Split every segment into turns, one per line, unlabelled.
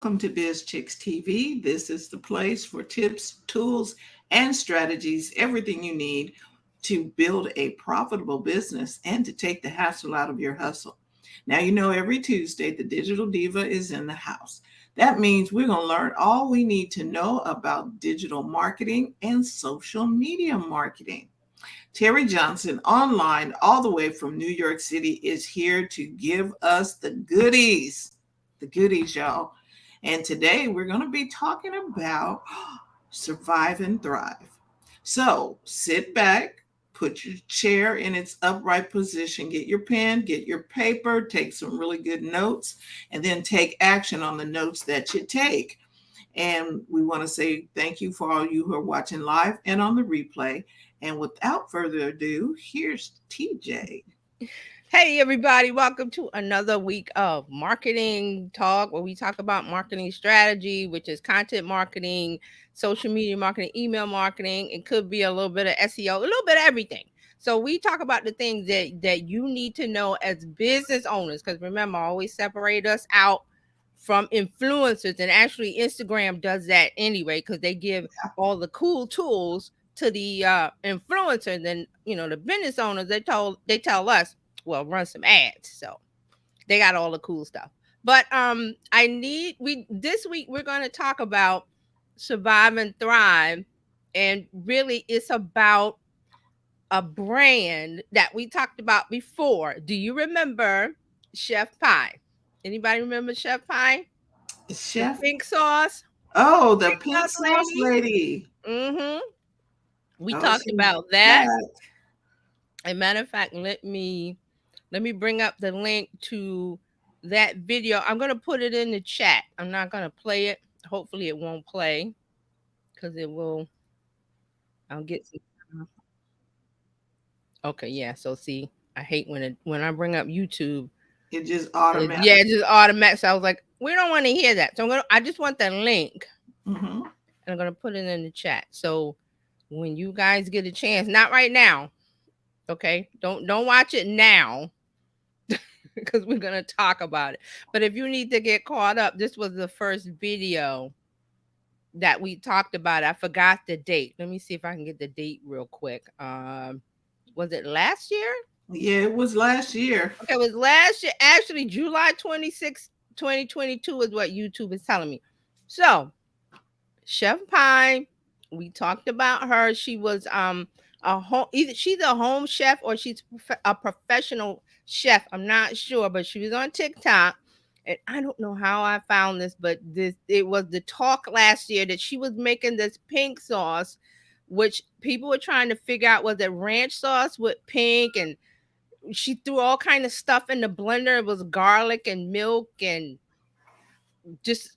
welcome to Bizchicks TV. This is the place for tips, tools, and strategies, everything you need to build a profitable business and to take the hassle out of your hustle. Now, every Tuesday, the Digital Diva is in the house. That means we're going to learn all we need to know about digital marketing and social media marketing. Terry Johnson, online all the way from New York City, is here to give us the goodies. The goodies, y'all. And today we're going to be talking about survive and thrive. So sit back, put your chair in its upright position, get your pen, get your paper, take some really good notes, and then take action on the notes that you take. And we want to say thank you for all you who are watching live and on the replay. And without further ado, here's TJ.
Hey, everybody, welcome to another week of marketing talk where we talk about marketing strategy, which is content marketing, social media marketing, email marketing. It could be a little bit of SEO, a little bit of everything. So we talk about the things that you need to know as business owners, because remember, I always separate us out from influencers, and actually Instagram does that anyway because they give all the cool tools to the influencers. And the business owners, they tell us, well, run some ads. So they got all the cool stuff. But we this week we're going to talk about survive and thrive, and really it's about a brand that we talked about before. Do you remember Chef Pie? Anybody remember Chef Pie? The
Chef.
pink sauce.
Oh, the pink
TikTok
sauce
lady.
lady.
Mm-hmm. We
Oh,
talked
she's
about that.
back.
As a matter of fact, let me bring up the link to that video. I'm gonna put it in the chat. I'm not gonna play it. Hopefully, it won't play because it will. I'll get some. Okay, yeah. So see, I hate when I bring up YouTube.
It just automatic.
Yeah, it just automatic. So I was like, we don't want to hear that. So I just want the link,
Mm-hmm.
and I'm gonna put it in the chat. So when you guys get a chance, not right now, okay? Don't watch it now because we're gonna talk about it. But if you need to get caught up, this was the first video that we talked about. I forgot the date. Let me see if I can get the date real quick. Was it last year?
Yeah, it was last year.
Okay, it was last year. Actually, July 26th, 2022 is what YouTube is telling me. So, Chef Pie, we talked about her. She was a home, either she's a home chef or she's a professional chef. I'm not sure, but she was on TikTok. And I don't know how I found this, but it was the talk last year that she was making this pink sauce, which people were trying to figure out, was it ranch sauce with pink, and she threw all kind of stuff in the blender. It was garlic and milk and just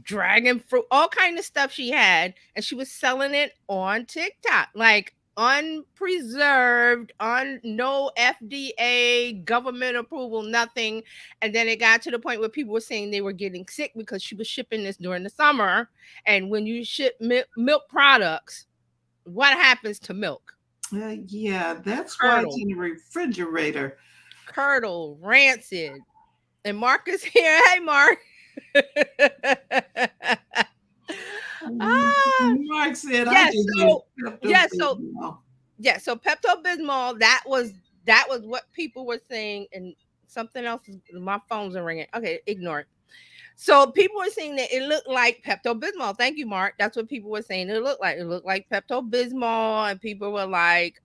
dragon fruit, all kind of stuff she had, and she was selling it on TikTok, like unpreserved, on no FDA government approval, nothing. And then it got to the point where people were saying they were getting sick because she was shipping this during the summer. And when you ship milk products, what happens to milk?
Yeah, that's why it's
Curdle,
in the refrigerator.
curdle, rancid. And Mark is here. Hey, Mark. Ah,
Mark said, "I
yes.
just use
So
Pepto
yeah. So
Bismol."
yeah. So Pepto Bismol. That was what people were saying, and something else. My phones are ringing. Okay, ignore it. So people were saying that it looked like Pepto Bismol. Thank you, Mark. That's what people were saying. It looked like Pepto Bismol, and people were like,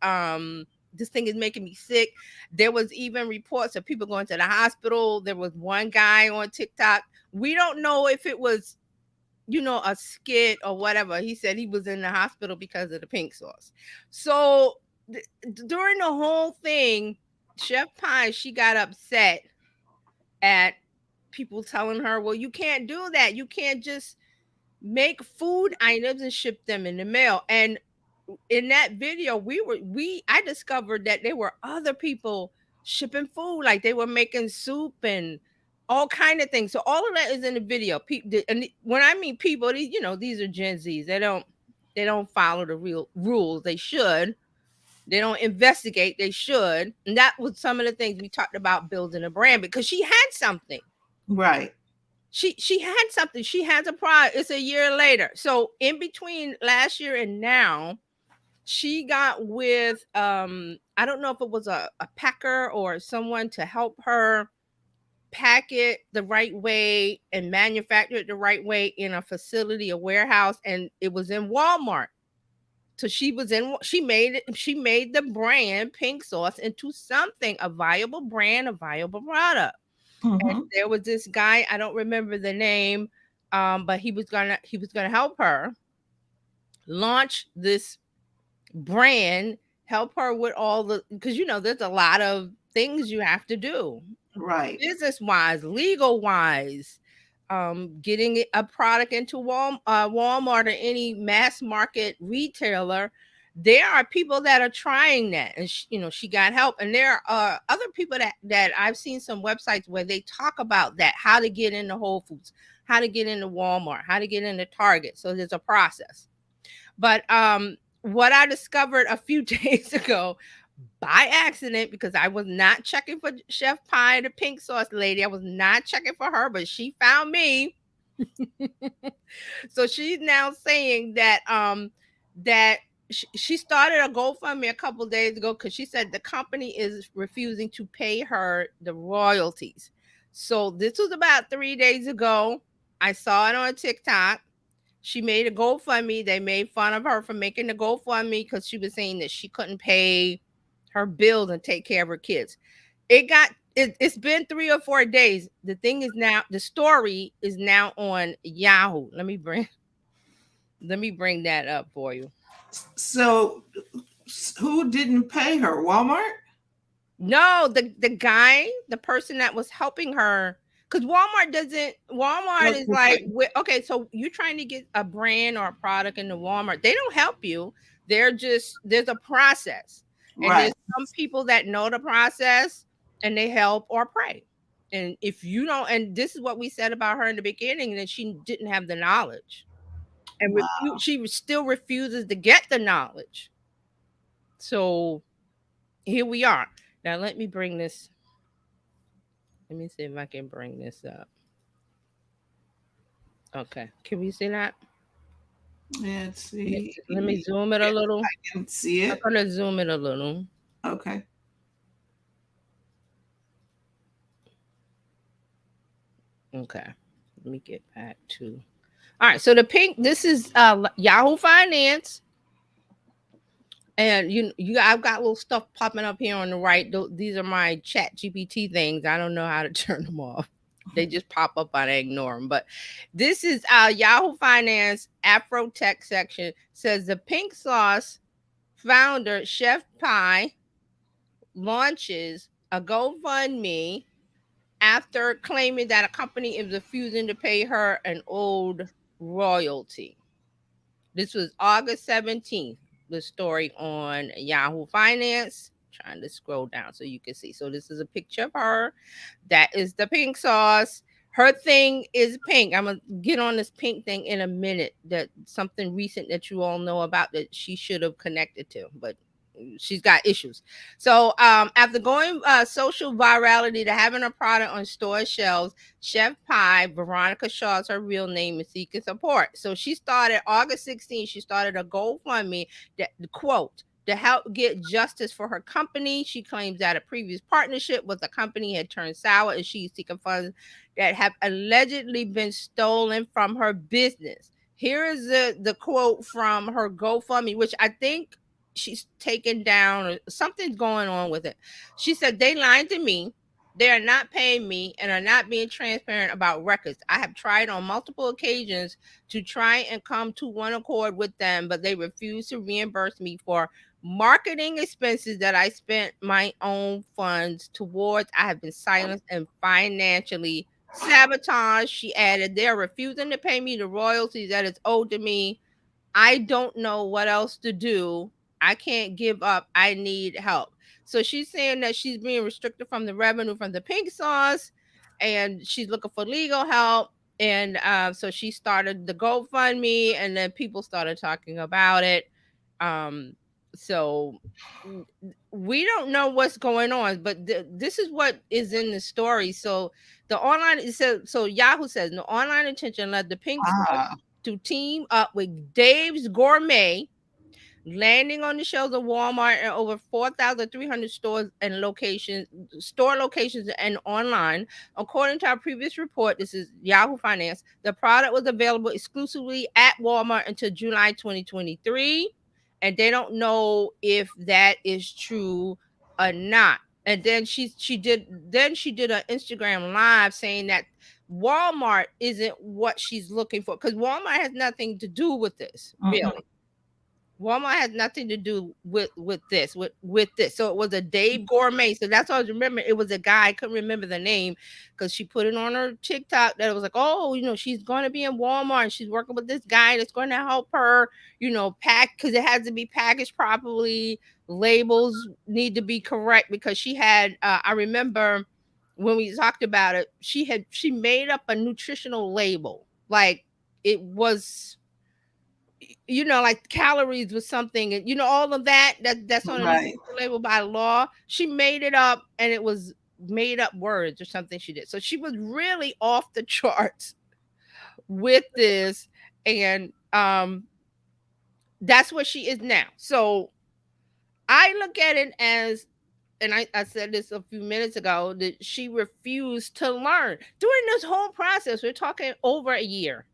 this thing is making me sick. There was even reports of people going to the hospital. There was one guy on TikTok. We don't know if it was, a skit or whatever. He said he was in the hospital because of the pink sauce. So during the whole thing, Chef Pie, she got upset at people telling her, well, you can't do that. You can't just make food items and ship them in the mail. And in that video, I discovered that there were other people shipping food, like they were making soup and all kind of things. So all of that is in the video. And when I mean people, these are Gen Zs. They don't follow the real rules. They should. They don't investigate. They should. And that was some of the things we talked about building a brand, because she had something.
Right.
She had something. She has a product. It's a year later. So in between last year and now, she got with I don't know if it was a packer or someone to help her pack it the right way and manufacture it the right way in a facility, a warehouse, and it was in Walmart. So she made the brand Pink Sauce into something, a viable brand, a viable product. And
Mm-hmm.
there was this guy, I don't remember the name, but he was gonna help her launch this brand, help her with all the, because there's a lot of things you have to do,
Right.
business wise, legal wise, getting a product into Walmart or any mass market retailer. There are people that are trying that, and she got help. And there are other people that I've seen some websites where they talk about that, how to get into Whole Foods, how to get into Walmart, how to get into Target. So there's a process. But what I discovered a few days ago by accident, because I was not checking for Chef Pie, the Pink Sauce lady. I was not checking for her, but she found me. So she's now saying that she started a GoFundMe a couple days ago because she said the company is refusing to pay her the royalties. So this was about 3 days ago. I saw it on TikTok. She made a GoFundMe. They made fun of her for making the GoFundMe because she was saying that she couldn't pay her bills and take care of her kids. It's been 3 or 4 days. The thing is now, the story is now on Yahoo. Let me bring that up for you.
So who didn't pay her? Walmart?
No, the guy, the person that was helping her, because Walmart is like,
Okay.
okay, so you're trying to get a brand or a product into Walmart. They don't help you. There's a process. And
Right.
there's some people that know the process and they help or pray. And if you don't, and this is what we said about her in the beginning, that she didn't have the knowledge. And
Wow.
she still refuses to get the knowledge. So here we are. Now let me bring this. Let me see if I can bring this up. Okay. Can we see that?
Let's
Let me,
see.
let me zoom it a
Yes,
little.
I can see
I'm
it.
gonna zoom it a little.
Okay.
Okay. Let me get back to. All right. So the pink. This is Yahoo Finance, and I've got little stuff popping up here on the right. These are my Chat GPT things. I don't know how to turn them off. They just pop up and I ignore them. But this is Yahoo Finance Afro Tech section, says the Pink Sauce founder Chef Pie launches a GoFundMe after claiming that a company is refusing to pay her an owed royalty. This was August 17th, the story on Yahoo Finance. Trying to scroll down so you can see. So this is a picture of her. That is the Pink Sauce. Her thing is pink. I'm gonna get on this pink thing in a minute. That something recent that you all know about that she should have connected to, but she's got issues. So after going social virality to having a product on store shelves, Chef Pie, Veronica Shaw's her real name, is seeking support. So she started August 16th, she started a GoFundMe that, quote, to help get justice for her company. She claims that a previous partnership with the company had turned sour and she's seeking funds that have allegedly been stolen from her business. Here is the quote from her GoFundMe, which I think she's taken down or something's going on with it. She said, they lied to me. They are not paying me and are not being transparent about records. I have tried on multiple occasions to try and come to one accord with them, but they refuse to reimburse me for marketing expenses that I spent my own funds towards. I have been silenced and financially sabotaged. She added, they're refusing to pay me the royalties that is owed to me. I don't know what else to do. I can't give up. I need help. So she's saying that she's being restricted from the revenue from the Pink Sauce and she's looking for legal help. And so she started the GoFundMe and then people started talking about it. Um, so we don't know what's going on, but this is what is in the story. So The online it says so Yahoo says the online attention led the Pink Sauce
Ah,
to team up with Dave's Gourmet, landing on the shelves of Walmart and over 4,300 stores and store locations and online. According to our previous report, this is Yahoo Finance, the product was available exclusively at Walmart until July 2023, and they don't know if that is true or not. And then she did an Instagram live saying that Walmart isn't what she's looking for because Walmart has nothing to do with this,
mm-mm,
really. Walmart has nothing to do with this. So it was a Dave Gourmet. So that's all I remember. It was a guy. I couldn't remember the name because she put it on her TikTok that it was like, oh, she's going to be in Walmart. And she's working with this guy that's going to help her, pack because it has to be packaged properly. Labels need to be correct because she had. I remember when we talked about it. She made up a nutritional label like it was like calories was something, and all of that's on a
right,
nutritional label by law. She made it up, and it was made up words or something she did. So she was really off the charts with this, and that's what she is now. So I look at it as, and I said this a few minutes ago, that she refused to learn during this whole process. We're talking over a year.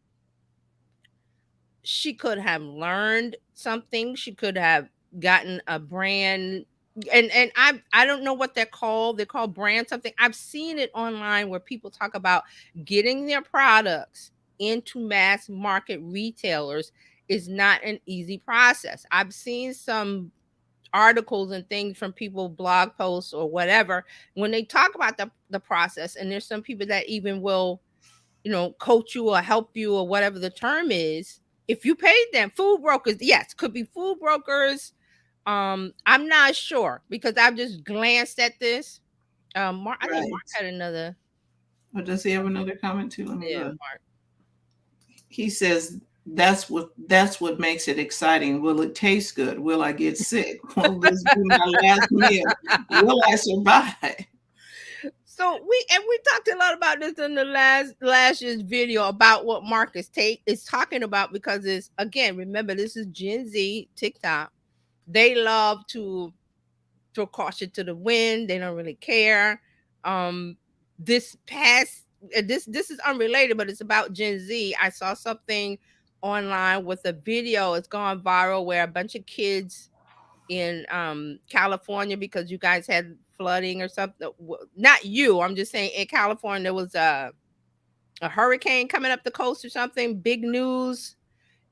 She could have learned something. She could have gotten a brand, and I don't know what they're called. They're called brand something. I've seen it online where people talk about getting their products into mass market retailers is not an easy process. I've seen some articles and things from people, blog posts or whatever, when they talk about the process, and there's some people that even will coach you or help you or whatever the term is. If you paid them, food brokers, yes, could be food brokers. I'm not sure because I've just glanced at this. Mark, I think Mark
right.
had another.
Or does he have another comment too? Let me
Yeah,
look.
Mark.
He says that's what makes it exciting. Will it taste good? Will I get sick? Will this be my last meal? Will I survive?
So we talked a lot about this in the last year's video about what Marcus Tate is talking about because it's, again, remember, this is Gen Z TikTok. They love to throw caution to the wind. They don't really care. Um, this past this is unrelated, but it's about Gen Z. I saw something online with a video. It's gone viral where a bunch of kids in California, because you guys had flooding or something. Not you. I'm just saying in California there was a hurricane coming up the coast or something. Big news,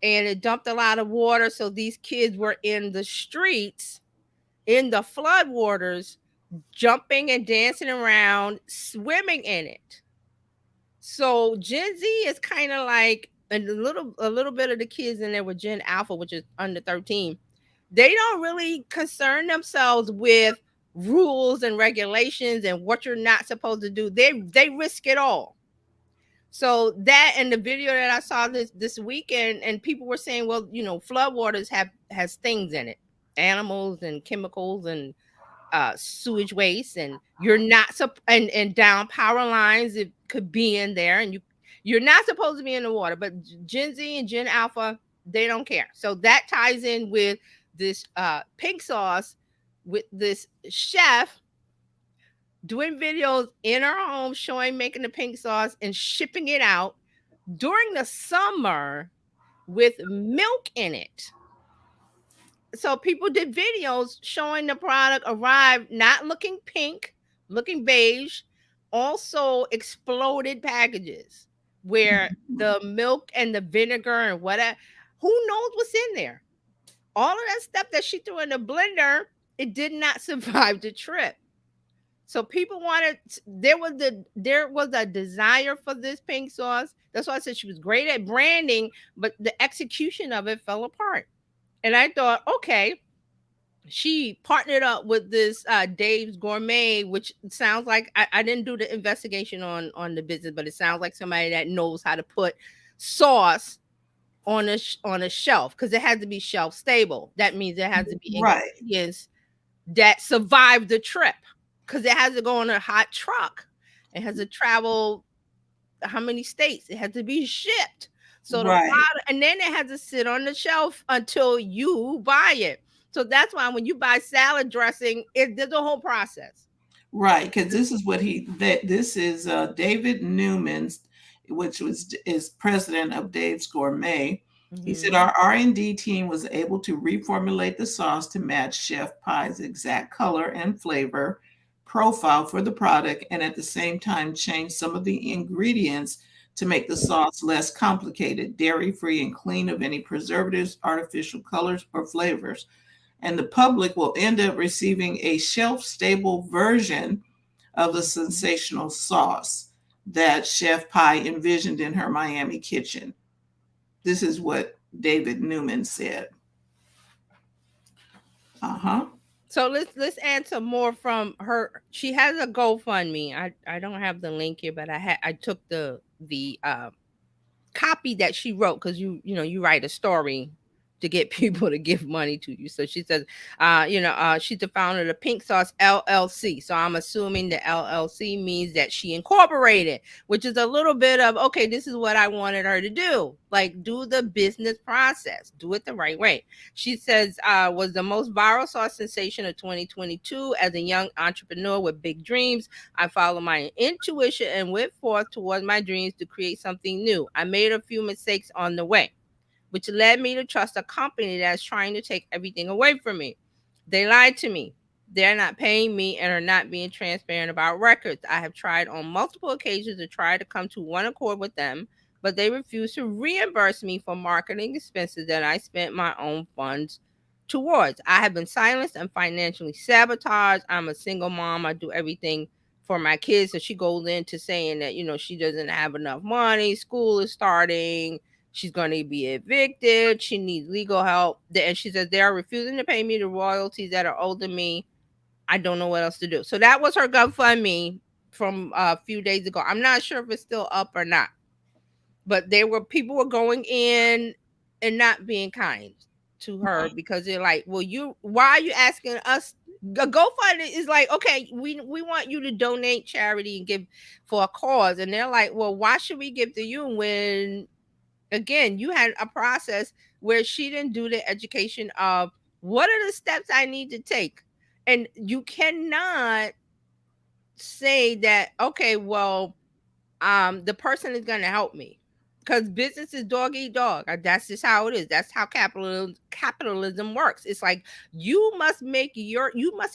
and it dumped a lot of water. So these kids were in the streets in the flood waters, jumping and dancing around, swimming in it. So Gen Z is kind of like, and a little bit of the kids in there were Gen Alpha, which is under 13. They don't really concern themselves with rules and regulations and what you're not supposed to do. They risk it all. So that, and the video that I saw this weekend, and people were saying, well, flood waters has things in it, animals and chemicals and sewage waste, and you're not and down power lines, it could be in there, and you're not supposed to be in the water. But Gen Z and Gen Alpha, they don't care. So that ties in with this pink sauce, with this chef doing videos in her home showing making the pink sauce and shipping it out during the summer with milk in it. So people did videos showing the product arrived not looking pink, looking beige, also exploded packages where the milk and the vinegar and whatever, who knows what's in there? All of that stuff that she threw in the blender, it did not survive the trip. So people wanted, there was a desire for this pink sauce. That's why I said she was great at branding, but the execution of it fell apart. And I thought, okay, she partnered up with this Dave's Gourmet, which sounds like, I didn't do the investigation on the business, but it sounds like somebody that knows how to put sauce on a shelf, because it has to be shelf stable. That means it has to be
Right.
ingredients that survive the trip, because it has to go on a hot truck. It has to travel how many states. It has to be shipped. So the
Right.
product, and then it has to sit on the shelf until you buy it. So that's why when you buy salad dressing, there's a whole process.
Right, because this is what this is David Newman's, which was is president of Dave's Gourmet. He said
Hmm.
our R&D team was able to reformulate the sauce to match Chef Pie's exact color and flavor profile for the product, and at the same time change some of the ingredients to make the sauce less complicated, dairy-free, and clean of any preservatives, artificial colors, or flavors. And the public will end up receiving a shelf stable version of the sensational sauce that Chef Pie envisioned in her Miami kitchen. This is what David Newman said. Uh-huh.
So let's add some more from her. She has a GoFundMe. I don't have the link here, but I took the copy that she wrote, because you write a story to get people to give money to you. So she says, she's the founder of the Pink Sauce LLC. So I'm assuming the LLC means that she incorporated, which is a little bit of, okay, this is what I wanted her to do. Like, do the business process, do it the right way. She says, was the most viral sauce sensation of 2022. As a young entrepreneur with big dreams, I followed my intuition and went forth towards my dreams to create something new. I made a few mistakes on the way, which led me to trust a company that's trying to take everything away from me. They lied to me. They're not paying me and are not being transparent about records. I have tried on multiple occasions to try to come to one accord with them, but they refuse to reimburse me for marketing expenses that I spent my own funds towards. I have been silenced and financially sabotaged. I'm a single mom. I do everything for my kids. So she goes into saying that, she doesn't have enough money. School is starting. She's going to be evicted. She needs legal help. And she says they are refusing to pay me the royalties that are owed to me. I don't know what else to do. So that was her GoFundMe from a few days ago. I'm not sure if it's still up or not, but people were going in and not being kind to her, because they're like, well, why are you asking us? GoFundMe is like, okay, we want you to donate charity and give for a cause, and they're like, well, why should we give to you when, again, you had a process where she didn't do the education of what are the steps I need to take. And you cannot say that, okay, well, the person is going to help me, because business is dog eat dog. That's just how it is. That's how capitalism works. It's like you must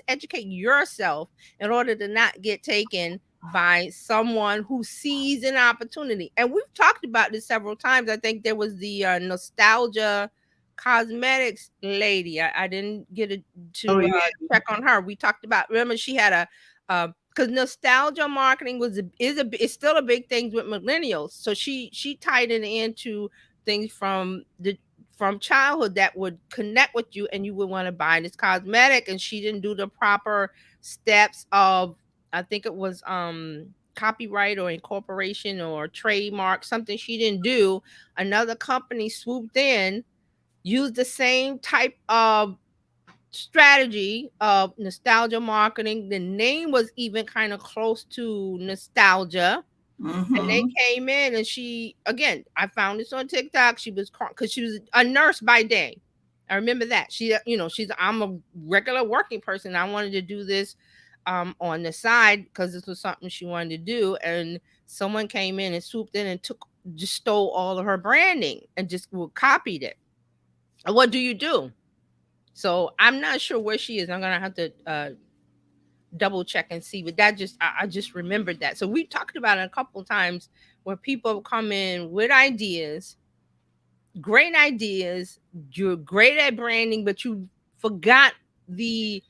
educate yourself in order to not get taken by someone who sees an opportunity. And we've talked about this several times. I think there was the nostalgia cosmetics lady. I didn't get
Oh,
to
yeah.
check on her. We talked about, remember, she had because nostalgia marketing is still a big thing with millennials. So she tied it into things from childhood that would connect with you, and you would want to buy this cosmetic. And she didn't do the proper steps of, I think it was copyright or incorporation or trademark, something she didn't do. Another company swooped in, used the same type of strategy of nostalgia marketing. The name was even kind of close to nostalgia. And they
Mm-hmm.
came in, and she, again, I found this on TikTok. She was, because she was a nurse by day. I remember that. I'm a regular working person. I wanted to do this on the side because this was something she wanted to do. And someone came in and swooped in and just stole all of her branding and just copied it. And what do you do? So I'm not sure where she is. I'm gonna have to double check and see. But that I just remembered that. So we talked about it a couple of times where people come in with ideas, great ideas. You're great at branding, but you forgot the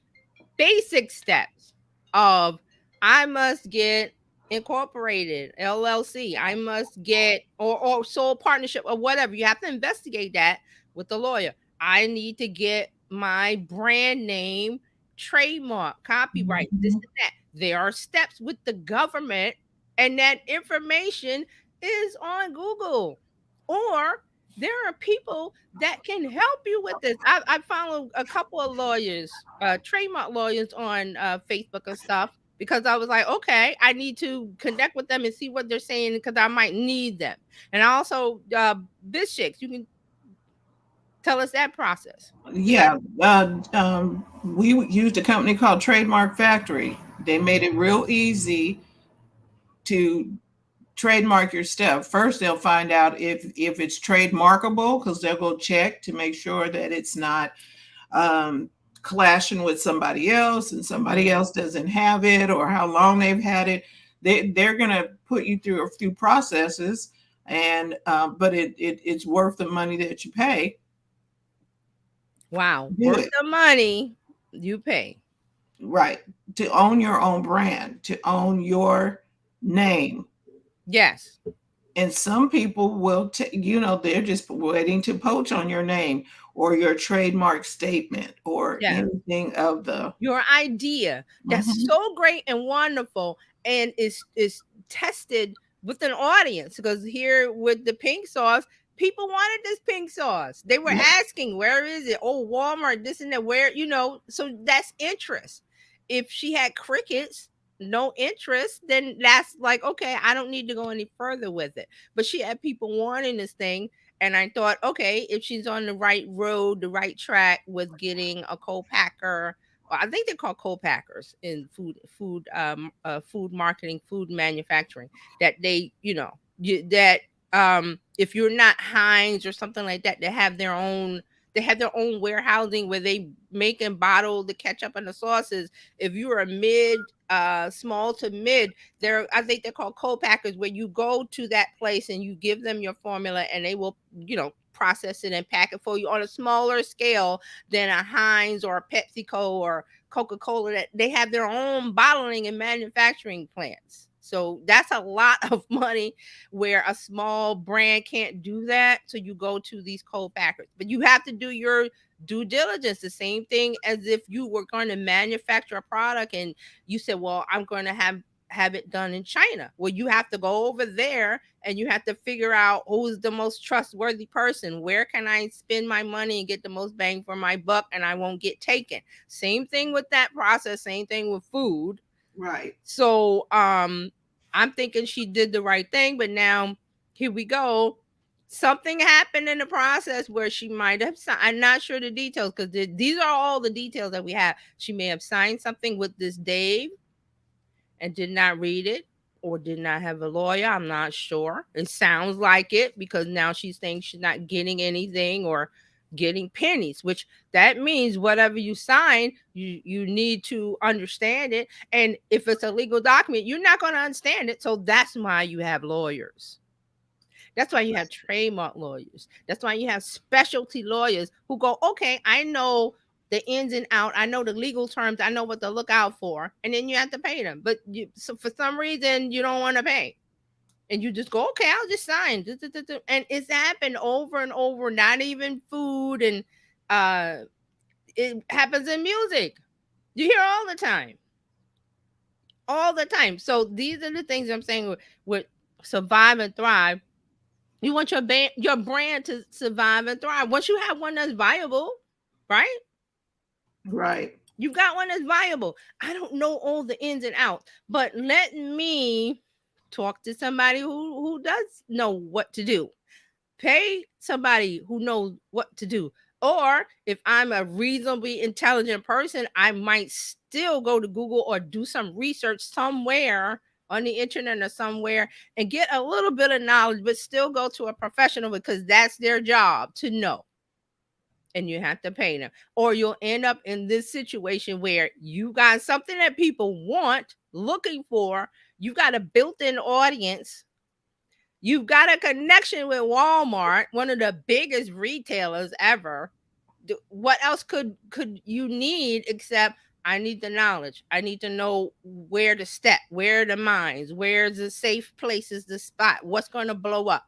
basic steps of, I must get incorporated LLC, I must get, or sole partnership or whatever. You have to investigate that with the lawyer. I need to get my brand name trademark, copyright, this
Mm-hmm.
and that. There are steps with the government, and that information is on Google, or there are people that can help you with this. I follow a couple of lawyers, trademark lawyers on Facebook and stuff, because I was like, okay, I need to connect with them and see what they're saying because I might need them. And also, Bizchicks, you can tell us that process. You got
Yeah, we used a company called Trademark Factory. They made it real easy to trademark your stuff. First, they'll find out if it's trademarkable because they'll go check to make sure that it's not um, clashing with somebody else and somebody
Mhm.
else doesn't have it or how long they've had it. They're going to put you through a few processes, and but it's worth the money that you pay.
Wow,
Do
worth
it
the money you pay.
right, to own your own brand, to own your name.
Yes.
And some people will, they're just waiting to poach on your name or your trademark statement or
Yeah.
anything of the.
Your idea that's
Mhm.
so great and wonderful and is tested with an audience because here with the pink sauce, people wanted this pink sauce. They were
Yeah,
asking, where is it? Oh, Walmart, this and that, where, so that's interest. If she had crickets, no interest, then that's like, okay, I don't need to go any further with it. But she had people wanting this thing. And I thought, okay, if she's on the right road, the right track with getting a co-packer, I think they're called co-packers in food marketing, food manufacturing. That they, that if you're not Heinz or something like that, they have their own warehousing where they make and bottle the ketchup and the sauces. If you're a small to mid, I think they're called co-packers, where you go to that place and you give them your formula and they will, process it and pack it for you on a smaller scale than a Heinz or a PepsiCo or Coca-Cola. That they have their own bottling and manufacturing plants. So that's a lot of money where a small brand can't do that. So you go to these co-packers, but you have to do your due diligence. The same thing as if you were going to manufacture a product and you said, well, I'm going to have it done in China. Well, you have to go over there and you have to figure out who's the most trustworthy person. Where can I spend my money and get the most bang for my buck and I won't get taken? Same thing with that process, same thing with food.
right,
So I'm thinking she did the right thing, but now here we go. Something happened in the process where she might have signed. I'm not sure the details because these are all the details that we have. She may have signed something with this Dave and did not read it or did not have a lawyer. I'm not sure. It sounds like it because now she's saying she's not getting anything or getting pennies, which that means whatever you sign, you need to understand it. And if it's a legal document, you're not going to understand it. So that's why you have lawyers. That's why you have trademark lawyers. That's why you have specialty lawyers who go, okay, I know the ins and out. I know the legal terms. I know what to look out for. And then you have to pay them. But so for some reason, you don't want to pay. And you just go, okay, I'll just sign. And it's happened over and over, not even food. And it happens in music. You hear all the time. All the time. So these are the things I'm saying with survive and thrive. You want your brand to survive and thrive. Once you have one that's viable, right?
right,
You've got one that's viable. I don't know all the ins and outs, but let me talk to somebody who does know what to do. Pay somebody who knows what to do. Or if I'm a reasonably intelligent person, I might still go to Google or do some research somewhere on the internet or somewhere and get a little bit of knowledge, but still go to a professional because that's their job to know. And you have to pay them. Or you'll end up in this situation where you got something that people want, looking for, you got a built in audience. You've got a connection with Walmart, one of the biggest retailers ever. What else could you need except I need the knowledge. I need to know where to step, where the mines, where's the safe places to spot, what's going to blow up.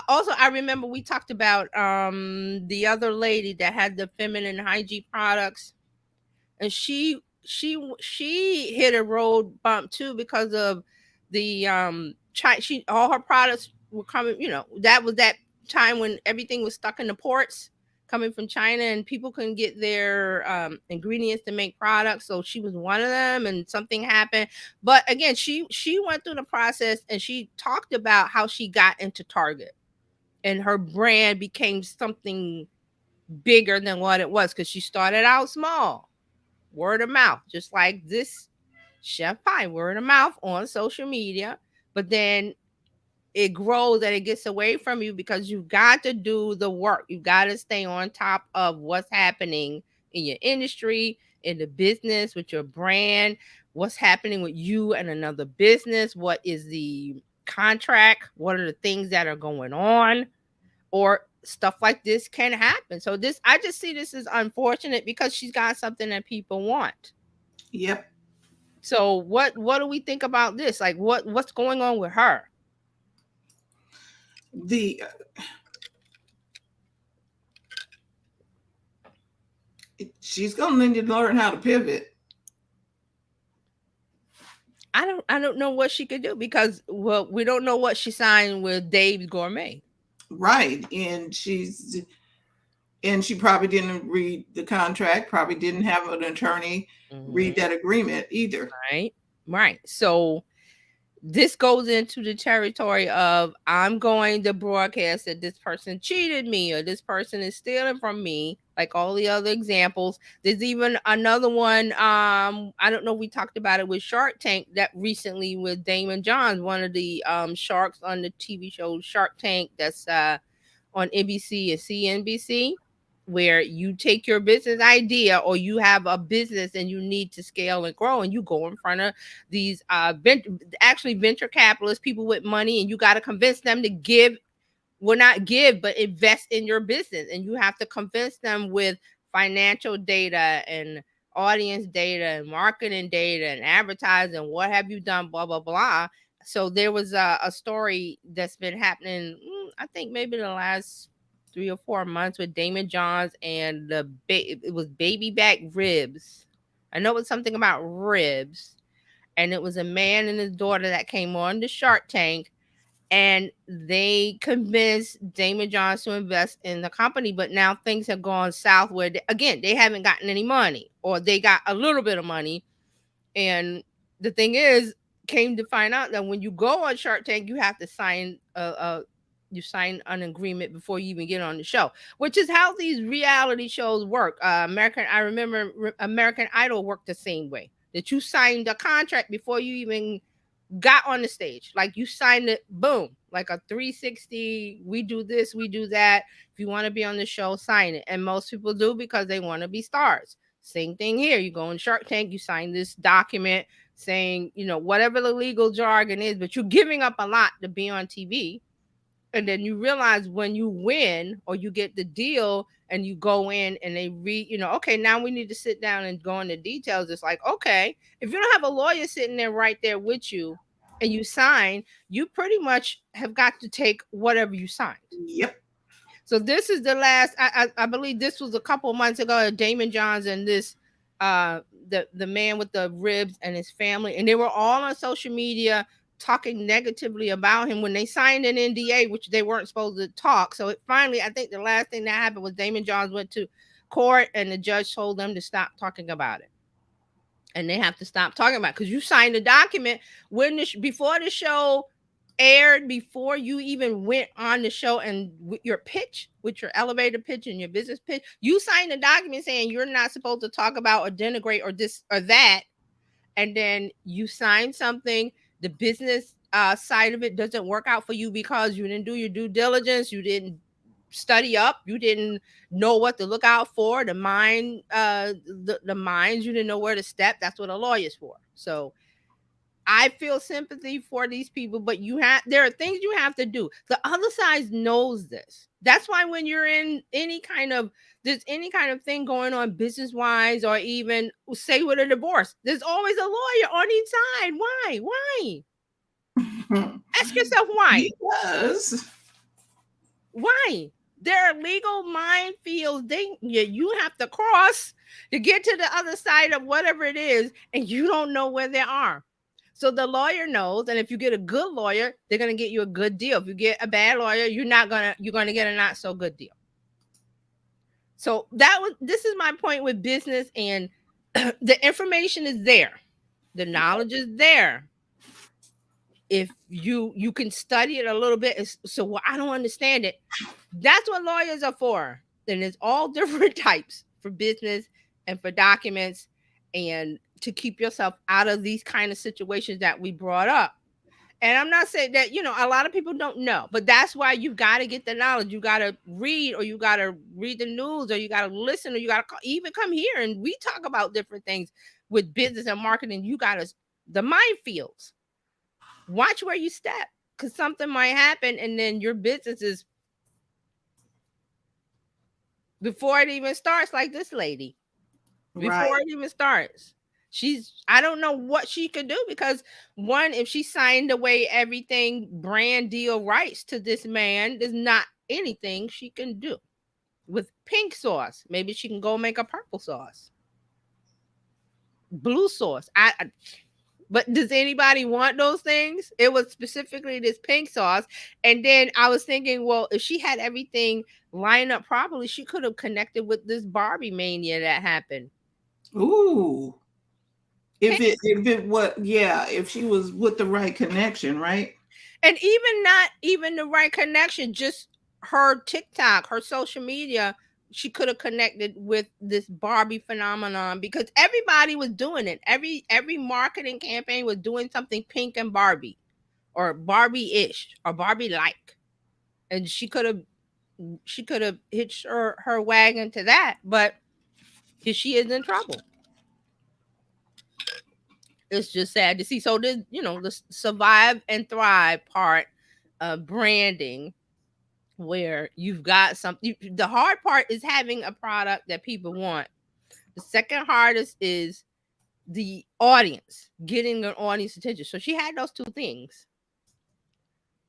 Also, I remember we talked about the other lady that had the feminine hygiene products, and she hit a road bump too because of the she all her products were coming, that was that time when everything was stuck in the ports coming from China, and people couldn't get their ingredients to make products. So she was one of them, and something happened. But again, she went through the process, and she talked about how she got into Target, and her brand became something bigger than what it was, because she started out small, word of mouth, just like this chef pie, word of mouth on social media. But then it grows and it gets away from you, because you got to do the work. You got to stay on top of what's happening in your industry, in the business, with your brand, what's happening with you and another business, what is the contract, what are the things that are going on, or stuff like this can happen. So this, I just see this as unfortunate, because she's got something that people want.
Yep.
So what do we think about this? Like what's going on with her?
The she's gonna need to learn how to pivot.
I don't know what she could do, because well, we don't know what she signed with Dave's Gourmet.
Right. And she probably didn't read the contract, probably didn't have an attorney read
Mhm.
that agreement either.
Right. Right. So this goes into the territory of, I'm going to broadcast that this person cheated me, or this person is stealing from me, like all the other examples. There's even another one. I don't know. We talked about it with Shark Tank that recently with Damon Johns, one of the sharks on the TV show Shark Tank, that's on NBC and CNBC, where you take your business idea, or you have a business and you need to scale and grow, and you go in front of these actually venture capitalists, people with money, and you got to convince them to give, well, not give, but invest in your business. And you have to convince them with financial data and audience data and marketing data and advertising, what have you done, blah blah blah. So there was a story that's been happening, I think maybe the last 3 or 4 months, with Damon Johns and it was baby back ribs. I know it's something about ribs, and it was a man and his daughter that came on the Shark Tank, and they convinced Damon Johns to invest in the company. But now things have gone south, where again, they haven't gotten any money, or they got a little bit of money. And the thing is, came to find out that when you go on Shark Tank, you have to sign you sign an agreement before you even get on the show, which is how these reality shows work. I remember American Idol worked the same way. That you signed a contract before you even got on the stage. Like you signed it, boom, like a 360. We do this, we do that. If you want to be on the show, sign it. And most people do, because they want to be stars. Same thing here. You go in Shark Tank, you sign this document saying, whatever the legal jargon is, but you're giving up a lot to be on TV. And then you realize when you win or you get the deal and you go in and they read, okay, now we need to sit down and go into details. It's like, okay, if you don't have a lawyer sitting there right there with you and you sign, you pretty much have got to take whatever you signed.
Yep.
So this is the last, I believe this was a couple of months ago, Damon Johns and this the man with the ribs and his family, and they were all on social media talking negatively about him when they signed an NDA, which they weren't supposed to talk. So it finally, I think the last thing that happened was Damon Johns went to court, and the judge told them to stop talking about it. And they have to stop talking about it, because you signed a document when before the show aired, before you even went on the show, and with your pitch, with your elevator pitch and your business pitch, you signed a document saying you're not supposed to talk about or denigrate or this or that. And then you sign something, the business side of it doesn't work out for you because you didn't do your due diligence, you didn't study up, you didn't know what to look out for, the mines, you didn't know where to step. That's what a lawyer's for. So I feel sympathy for these people, but there are things you have to do. The other side knows this. That's why when you're in there's any kind of thing going on business wise, or even say with a divorce, there's always a lawyer on each side. Why? Ask yourself why.
Because
Why? There are legal minefields you have to cross to get to the other side of whatever it is, and you don't know where they are. So the lawyer knows, and if you get a good lawyer, they're gonna get you a good deal. If you get a bad lawyer, you're gonna get a not so good deal. So this is my point with business, and the information is there. The knowledge is there. If you can study it a little bit. So well, I don't understand it. That's what lawyers are for. And it's all different types for business and for documents, and to keep yourself out of these kind of situations that we brought up. And I'm not saying that, a lot of people don't know, but that's why you got to get the knowledge. You got to read, or you got to read the news, or you got to listen, or you got to even come here and we talk about different things with business and marketing. You got to, the minefields. Watch where you step, because something might happen and then your business is, before it even starts, like this lady, before
Right.
it even starts. I don't know what she could do, because one, if she signed away everything brand deal rights to this man, there's not anything she can do with pink sauce. Maybe she can go make a purple sauce, blue sauce. But does anybody want those things? It was specifically this pink sauce. And then I was thinking, well, if she had everything lined up properly, she could have connected with this Barbie mania that happened.
Ooh.
Pink.
If it what yeah, if she was with the right connection, right?
And even not even the right connection, just her TikTok, her social media, she could have connected with this Barbie phenomenon, because everybody was doing it. Every marketing campaign was doing something pink and Barbie, or Barbie-ish, or Barbie-like. And she could have hitched her wagon to that, but here she is in trouble. It's just sad to see. So this, the survive and thrive part of branding, where you've got something. The hard part is having a product that people want. The second hardest is the audience, getting an audience attention. So she had those two things,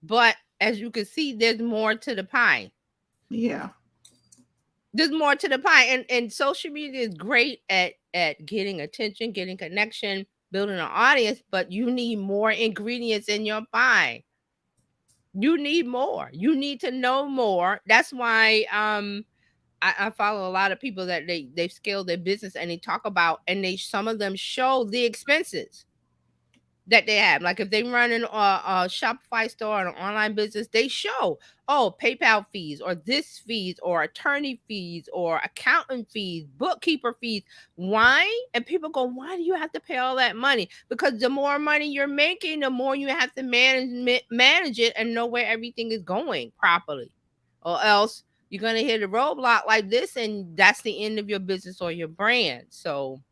but as you can see, there's more to the pie.
Yeah.
There's more to the pie, and social media is great at getting attention, getting connection, building an audience, but you need more ingredients in your pie. You need more. You need to know more. That's why I follow a lot of people that they've scaled their business, and they talk about, and they, some of them show the expenses that they have. Like if they run a Shopify store or an online business, they show, oh, PayPal fees, or this fees, or attorney fees, or accountant fees, bookkeeper fees. Why? And people go, why do you have to pay all that money? Because the more money you're making, the more you have to manage it and know where everything is going properly, or else you're gonna hit a roadblock like this, and that's the end of your business or your brand. So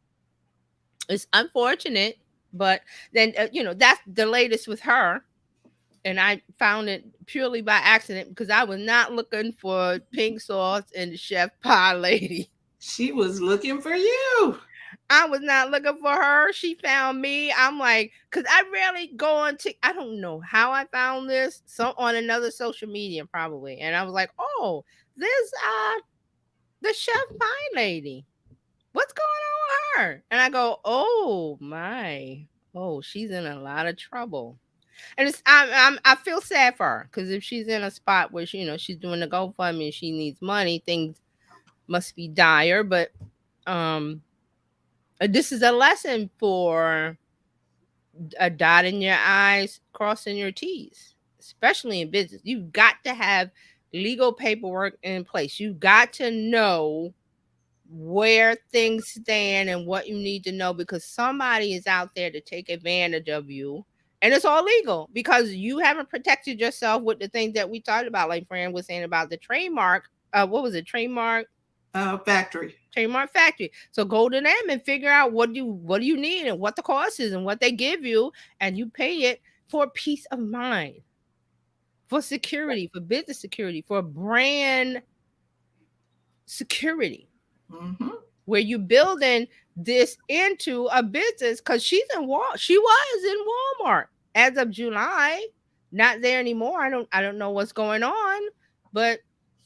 it's unfortunate, but then that's the latest with her, and I found it purely by accident, because I was not looking for pink sauce and the chef pie lady.
She was looking for you.
I was not looking for her. She found me. I'm like, because I rarely go on to. I don't know how I found this. So on another social media probably, and I was like, oh, this the chef pie lady. What's going on with her? And I go, oh my, oh, she's in a lot of trouble. And I feel sad for her, because if she's in a spot where she's doing the GoFundMe and she needs money, things must be dire. But um, this is a lesson for dotting your I's, crossing your T's, especially in business. You've got to have legal paperwork in place. You've got to know where things stand and what you need to know, because somebody is out there to take advantage of you, and it's all legal because you haven't protected yourself with the things that we talked about, like Fran was saying about the trademark. What was it?
Factory.
Trademark factory. So go to them and figure out what do you need and what the cost is and what they give you, and you pay it for peace of mind, for security, for business security, for brand security,
Mm-hmm.
where you building this into a business, because she was in Walmart as of July, not there anymore. I don't know what's going on, but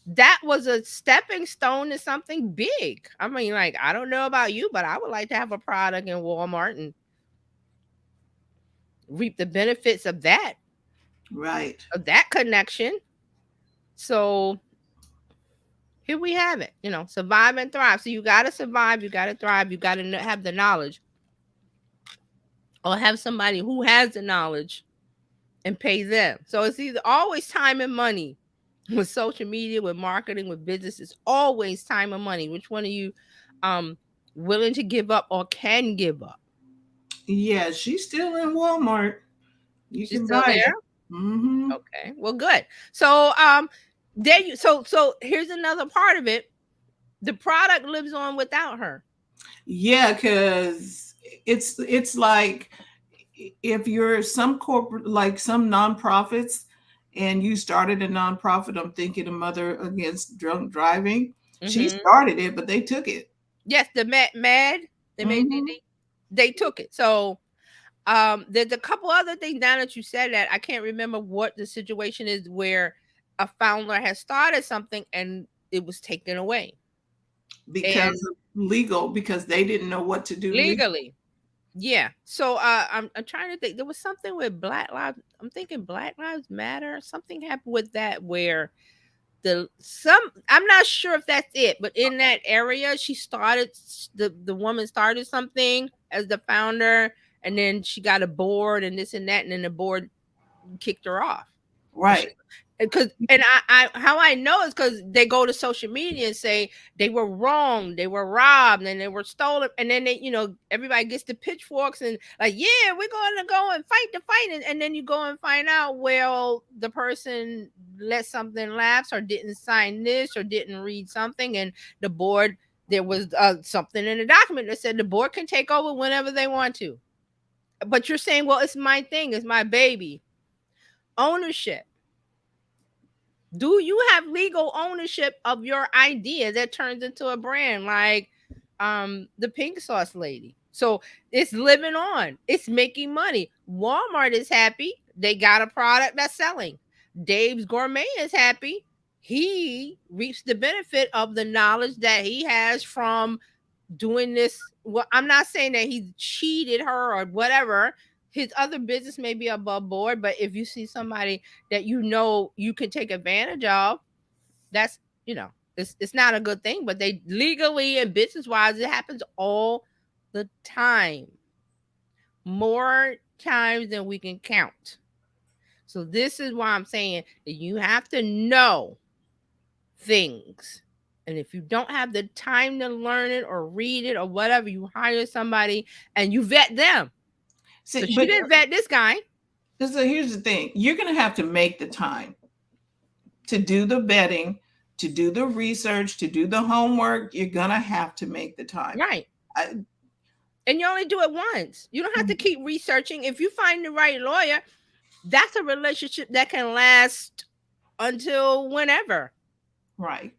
that was a stepping stone to something big. I mean, like, I don't know about you, but I would like to have a product in Walmart and reap the benefits
Right.
of that connection. So Here we have it. Survive and thrive. So you got to survive, you got to thrive, you got to have the knowledge, or have somebody who has the knowledge and pay them. So it's either always time and money with social media, with marketing, with business. It's always time and money. Which one are you um willing to give up or can give up?
Yeah, she's still in Walmart. You
She's
can
still
buy
there.
it. Mm-hmm.
Okay, well, good. So there you so here's another part of it. The product lives on without her.
Yeah, because it's like if you're some corporate, like some nonprofits, and you started a nonprofit. I'm thinking of Mother Against Drunk Driving. She
Hmm.
started it, but they took it.
Yes, the mad
Hmm.
MADD, they took it. So there's a couple other things now that you said that I can't remember what the situation is where a founder has started something and it was taken away.
Because
And
of legal, because they didn't know what to do legally.
legally. Yeah. So I'm trying to think. There was something with Black Lives. I'm thinking Black Lives Matter. Something happened with that where I'm not sure if that's it, but in that area, she started the woman started something as the founder, and then she got a board and this and that, and then the board kicked her off. And she,
Right.
because and I how I know is because they go to social media and say they were wrong, they were robbed, and they were stolen, and then everybody gets the pitchforks and like, yeah, we're going to go and fight the fight, and then you go and find out, well, the person let something lapse or didn't sign this or didn't read something, and the board, there was something in the document that said the board can take over whenever they want to. But you're saying, well, it's my thing, it's my baby. Ownership. Do you have legal ownership of your idea that turns into a brand like the pink sauce lady? So it's living on, it's making money. Walmart is happy, they got a product that's selling. Dave's Gourmet is happy, he reaps the benefit of the knowledge that he has from doing this. Well, I'm not saying that he cheated her or whatever. His other business may be above board, but if you see somebody that you can take advantage of, that's it's not a good thing. But they legally and business wise, it happens all the time, more times than we can count. So this is why I'm saying that you have to know things. And if you don't have the time to learn it or read it or whatever, you hire somebody and you vet them.
See,
Because she
but
didn't vet this guy.
so here's the thing: you're going to have to make the time to do the vetting, to do the research, to do the homework. You're going to have to make the time.
Right.
I,
And you only do it once. You don't have to keep researching. If you find the right lawyer, that's a relationship that can last until whenever.
right.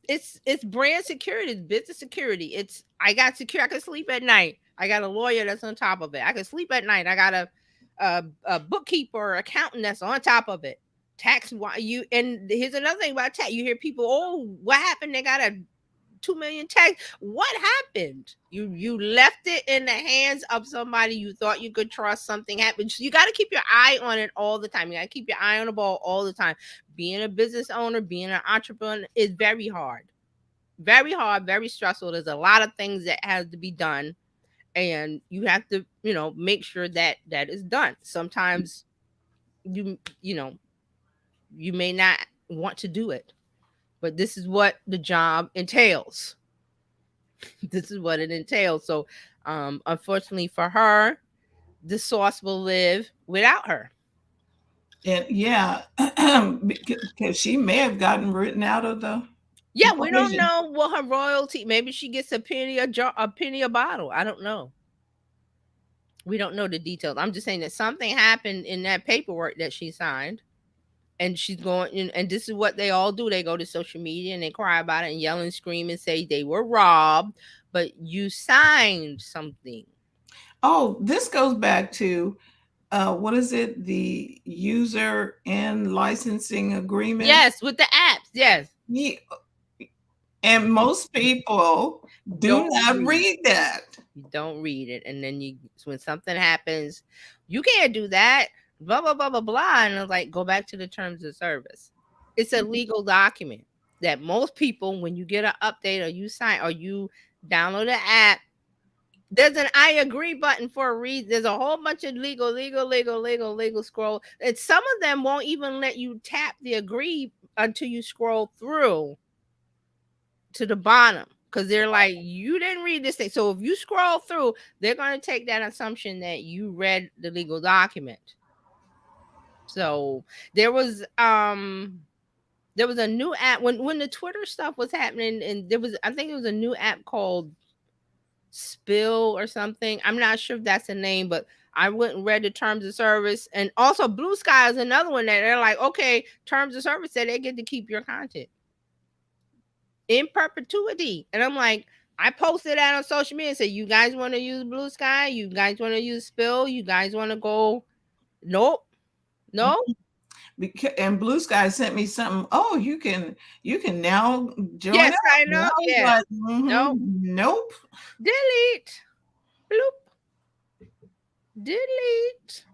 It's brand security, it's business security. It's I got secure. I can sleep at night. I got a lawyer that's on top of it. I can sleep at night. I got a bookkeeper, accountant that's on top of it. Tax why you and here's another thing about tax. You hear people, oh, what happened? They got a 2 million tax. What happened? You left it in the hands of somebody you thought you could trust. Something happened. So you got to keep your eye on it all the time. You got to keep your eye on the ball all the time. Being a business owner, being an entrepreneur is very hard. Very hard, very stressful. There's a lot of things that has to be done, and you have to, make sure that that is done. Sometimes you know, you may not want to do it, but this is what the job entails. This is what it entails. So, unfortunately for her, the source will live without her.
And yeah, because she may have gotten written out of the
Yeah, we don't
equation.
know what her royalty. Maybe she gets a penny a jar, a penny a bottle. I don't know. We don't know the details. I'm just saying that something happened in that paperwork that she signed, and she's going. And this is what they all do. They go to social media and they cry about it and yell and scream and say they were robbed, but you signed something.
Oh, this goes back to what is it? The user and licensing agreement.
Yes, with the apps. Yes,
Yeah, and most people do
don't
not
read.
read that.
You don't read it, and then when something happens, you can't do that. Blah blah blah blah blah, and it's like go back to the terms of service. It's a legal document. that most people, when you get an update or you sign or you download an app, there's an I agree button for a reason. There's a whole bunch of legal scroll. And some of them won't even let you tap the agree until you scroll through to the bottom. Because they're like, you didn't read this thing. So if you scroll through, they're going to take that assumption that you read the legal document. So there was there was a new app when the Twitter stuff was happening, and there was, I think it was a new app called Spill or something. I'm not sure if that's the name, but I went and read the terms of service. And also Blue Sky is another one that they're like, okay, terms of service said they get to keep your content in perpetuity. And I'm like, I posted that on social media and said, you guys want to use Blue Sky? You guys want to use Spill? You guys want to go? Nope. No.
And Blue Sky sent me something. Oh, you can now join
Yes,
up.
I
And I
know.
was
Yeah.
like,
Nope.
nope.
Delete. Bloop. Delete.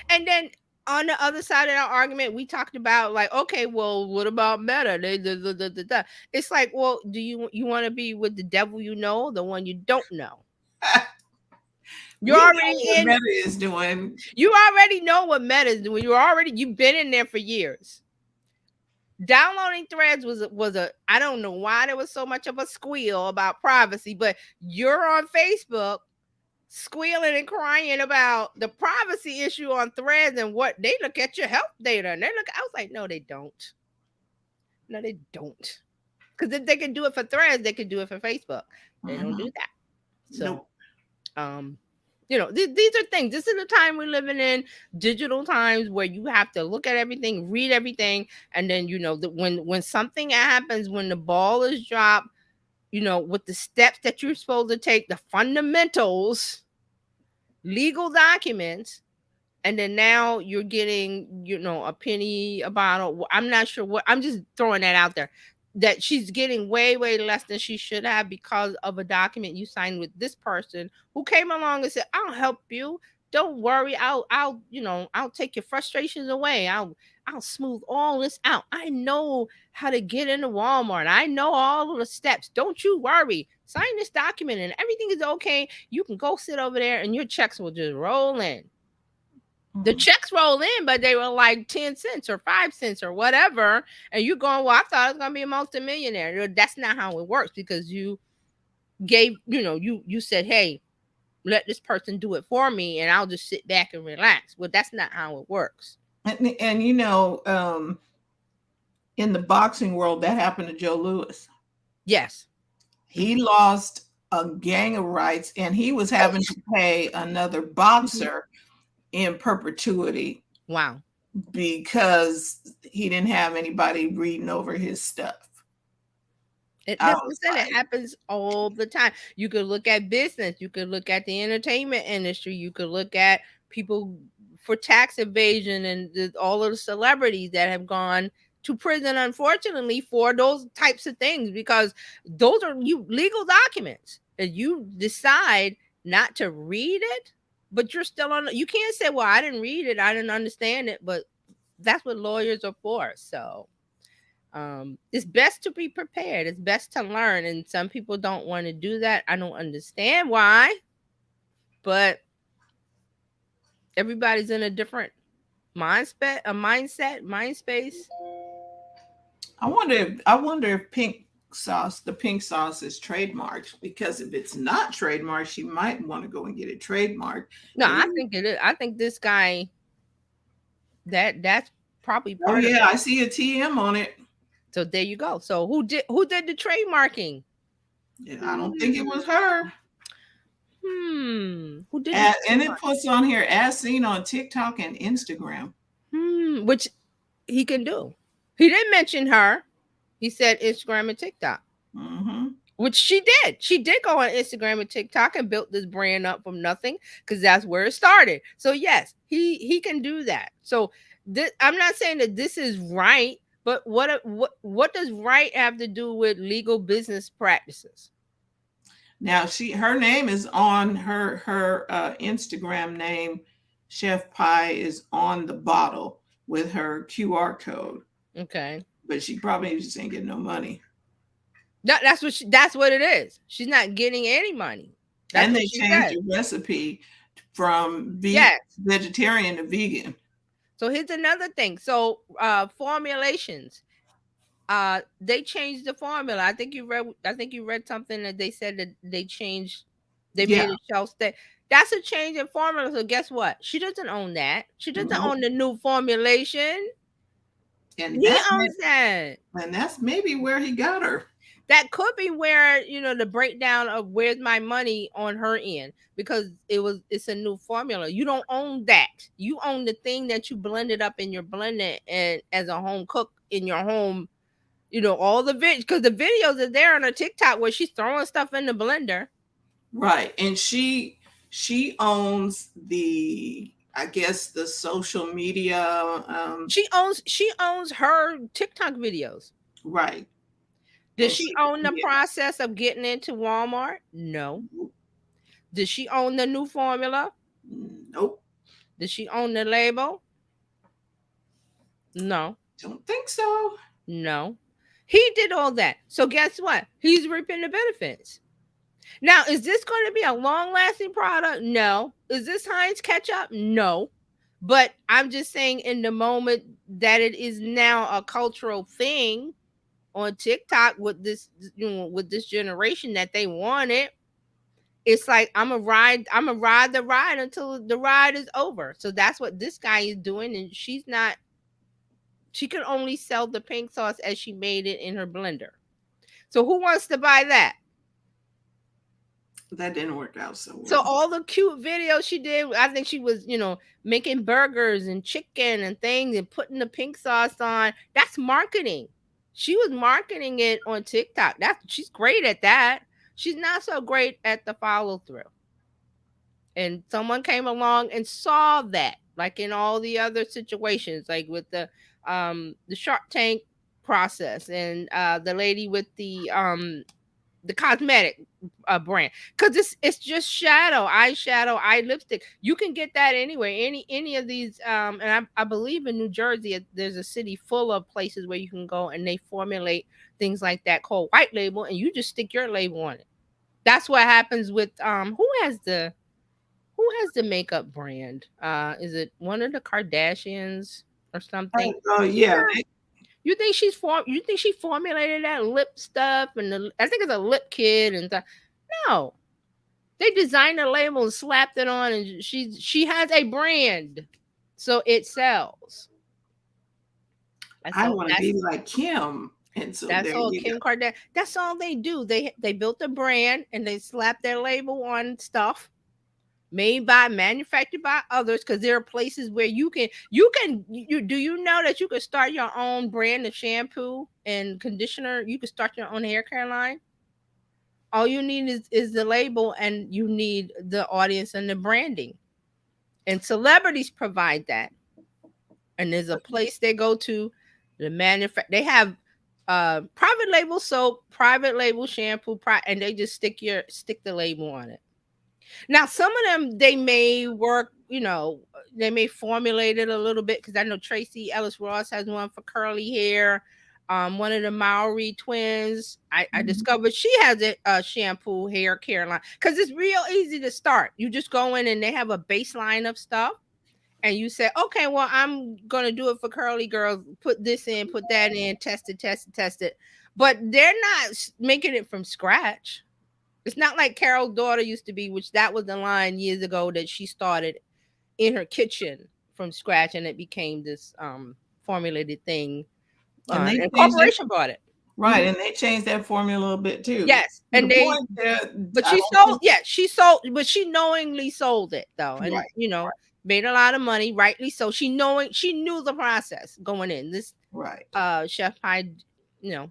And then on the other side of that argument, we talked about like, okay, well, what about Meta? It's like, well, do you want to be with the devil you know, the one you don't know? You're
We know
already
what
in.
Meta is doing.
You already know what Meta is doing. You've been in there for years. Downloading Threads was a I don't know why there was so much of a squeal about privacy, but you're on Facebook squealing and crying about the privacy issue on Threads and what they look at your health data and I was like, no, they don't. No, they don't. Because if they can do it for Threads, they can do it for Facebook. They don't do that. So,
Nope.
these are things. This is the time we're living in, digital times where you have to look at everything, read everything, and then when something happens, when the ball is dropped, with the steps that you're supposed to take, the fundamentals, legal documents, and then now you're getting, a penny a bottle. I'm not sure what. I'm just throwing that out there. That she's getting way, way less than she should have because of a document you signed with this person who came along and said, "I'll help you. Don't worry. I'll take your frustrations away. I'll smooth all this out. I know how to get into Walmart. I know all of the steps. Don't you worry. Sign this document and everything is okay. You can go sit over there and your checks will just roll in." The checks roll in, but they were like 10 cents or 5 cents or whatever. And you're going, well, I thought I was going to be a multimillionaire. That's not how it works because you gave, you said, hey, let this person do it for me and I'll just sit back and relax. Well, that's not how it works.
And in the boxing world, that happened to Joe Louis.
Yes.
He lost a gang of rights and he was having to pay another boxer in perpetuity.
Wow.
Because he didn't have anybody reading over his stuff.
It happens all the time. You could look at business. You could look at the entertainment industry. You could look at people for tax evasion and all of the celebrities that have gone to prison, unfortunately, for those types of things, because those are legal documents. And you decide not to read it, but you're still on. You can't say, well, I didn't read it. I didn't understand it. But that's what lawyers are for. So it's best to be prepared. It's best to learn. And some people don't want to do that. I don't understand why. But everybody's in a different mind space.
I wonder if the pink sauce is trademarked, because if it's not trademarked, you might want to go and get it trademarked.
No, I think it is. I think this guy that's probably part
of it.
I
see a TM on it.
So there you go. So who did the trademarking?
I don't think it was her.
Who did
and it puts on here as seen on TikTok and Instagram.
Which he can do. He didn't mention her. He said Instagram and TikTok. Which she did. She did go on Instagram and TikTok and built this brand up from nothing, because that's where it started. So yes, he can do that. So I'm not saying that this is right, but what does right have to do with legal business practices?
Now her name is on her Instagram name. Chef Pie is on the bottle with her QR code.
Okay.
but she probably just ain't getting no money.
That's what it is. She's not getting any money. That's
And
what
they
she
changed
said.
the recipe from
Yes.
vegetarian to vegan.
So here's another thing. So formulations. They changed the formula. I think you read something that they said that they
Yeah,
made a shelf stay. That's a change in formula. So guess what? She doesn't own that. She doesn't
nope.
own the new formulation.
And
He owns that.
that's maybe where he got her.
That could be where, the breakdown of where's my money on her end, because it's a new formula. You don't own that. You own the thing that you blended up in your blender and as a home cook in your home. All the because the videos are there on her TikTok where she's throwing stuff in the blender.
Right. And she owns the, I guess, the social media,
She owns her TikTok videos.
right.
Does
And
she
she,
own the
yeah,
process of getting into Walmart? No. Does she own the new formula?
nope.
Does she own the label? No.
Don't think so.
No. He did all that. So guess what? He's reaping the benefits. Now, is this going to be a long-lasting product? No. Is this Heinz ketchup? No. But I'm just saying, in the moment that it is now a cultural thing on TikTok with this generation that they want it, it's like I'm a ride the ride until the ride is over. So that's what this guy is doing, and she can only sell the pink sauce as she made it in her blender. So who wants to buy that?
That didn't work out so
So
well.
all the cute videos she did, I think she was, making burgers and chicken and things and putting the pink sauce on. That's marketing. She was marketing it on TikTok. She's great at that. She's not so great at the follow through. And someone came along and saw that, like in all the other situations, like with the Shark Tank process and the lady with the cosmetic brand, because it's just eyeshadow, eye lipstick. You can get that anywhere, any of these. And I believe in New Jersey, there's a city full of places where you can go and they formulate things like that called white label, and you just stick your label on it. That's what happens with who has the makeup brand? Is it one of the Kardashians or something?
Oh yeah.
You think she formulated that lip stuff and I think it's a lip kit and stuff. No. They designed a label and slapped it on, and she has a brand. So it sells.
I want to be like Kim. And so
That's
there
all
you go.
Kim Kardashian. That's all they do. They built a brand and they slap their label on stuff manufactured by others, because there are places where you do you know that you can start your own brand of shampoo and conditioner. You can start your own hair care line. All you need is the label, and you need the audience and the branding, and celebrities provide that. And there's a place they go to, they have private label soap, private label shampoo, and they just stick the label on it. Now, some of them, they may work, they may formulate it a little bit, because I know Tracy Ellis Ross has one for curly hair. One of the Maori twins, I discovered she has a shampoo hair care line, because it's real easy to start. You just go in and they have a baseline of stuff, and you say, okay, well, I'm going to do it for curly girls. Put this in, put that in, test it, test it, test it. But they're not making it from scratch. It's not like Carol's daughter used to be, which that was the line years ago that she started in her kitchen from scratch, and it became this formulated thing.
And they
And
changed that,
corporation bought it.
right? And they changed that formula a little bit too.
Yes,
To
and
the point that
but
I
she
don't
sold. Yeah, she sold, but she knowingly sold it though, and
right,
made a lot of money, rightly so. She knew the process going in. This
right.
chef pie,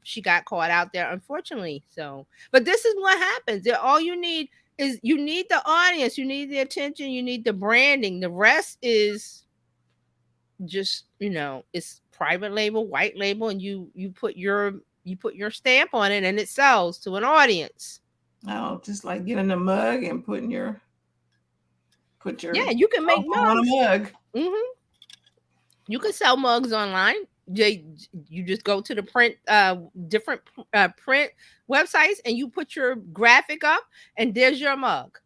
she got caught out there, unfortunately. So, but this is what happens. All you need is you need the audience, you need the attention, you need the branding. The rest is just it's private label, white label, and you put your stamp on it, and it sells to an audience.
Oh, just like getting a mug and put your
Yeah, you can make
logo on a
mugs.
mug.
You can sell mugs online. They, you just go to the different print websites and you put your graphic up, and there's your mug.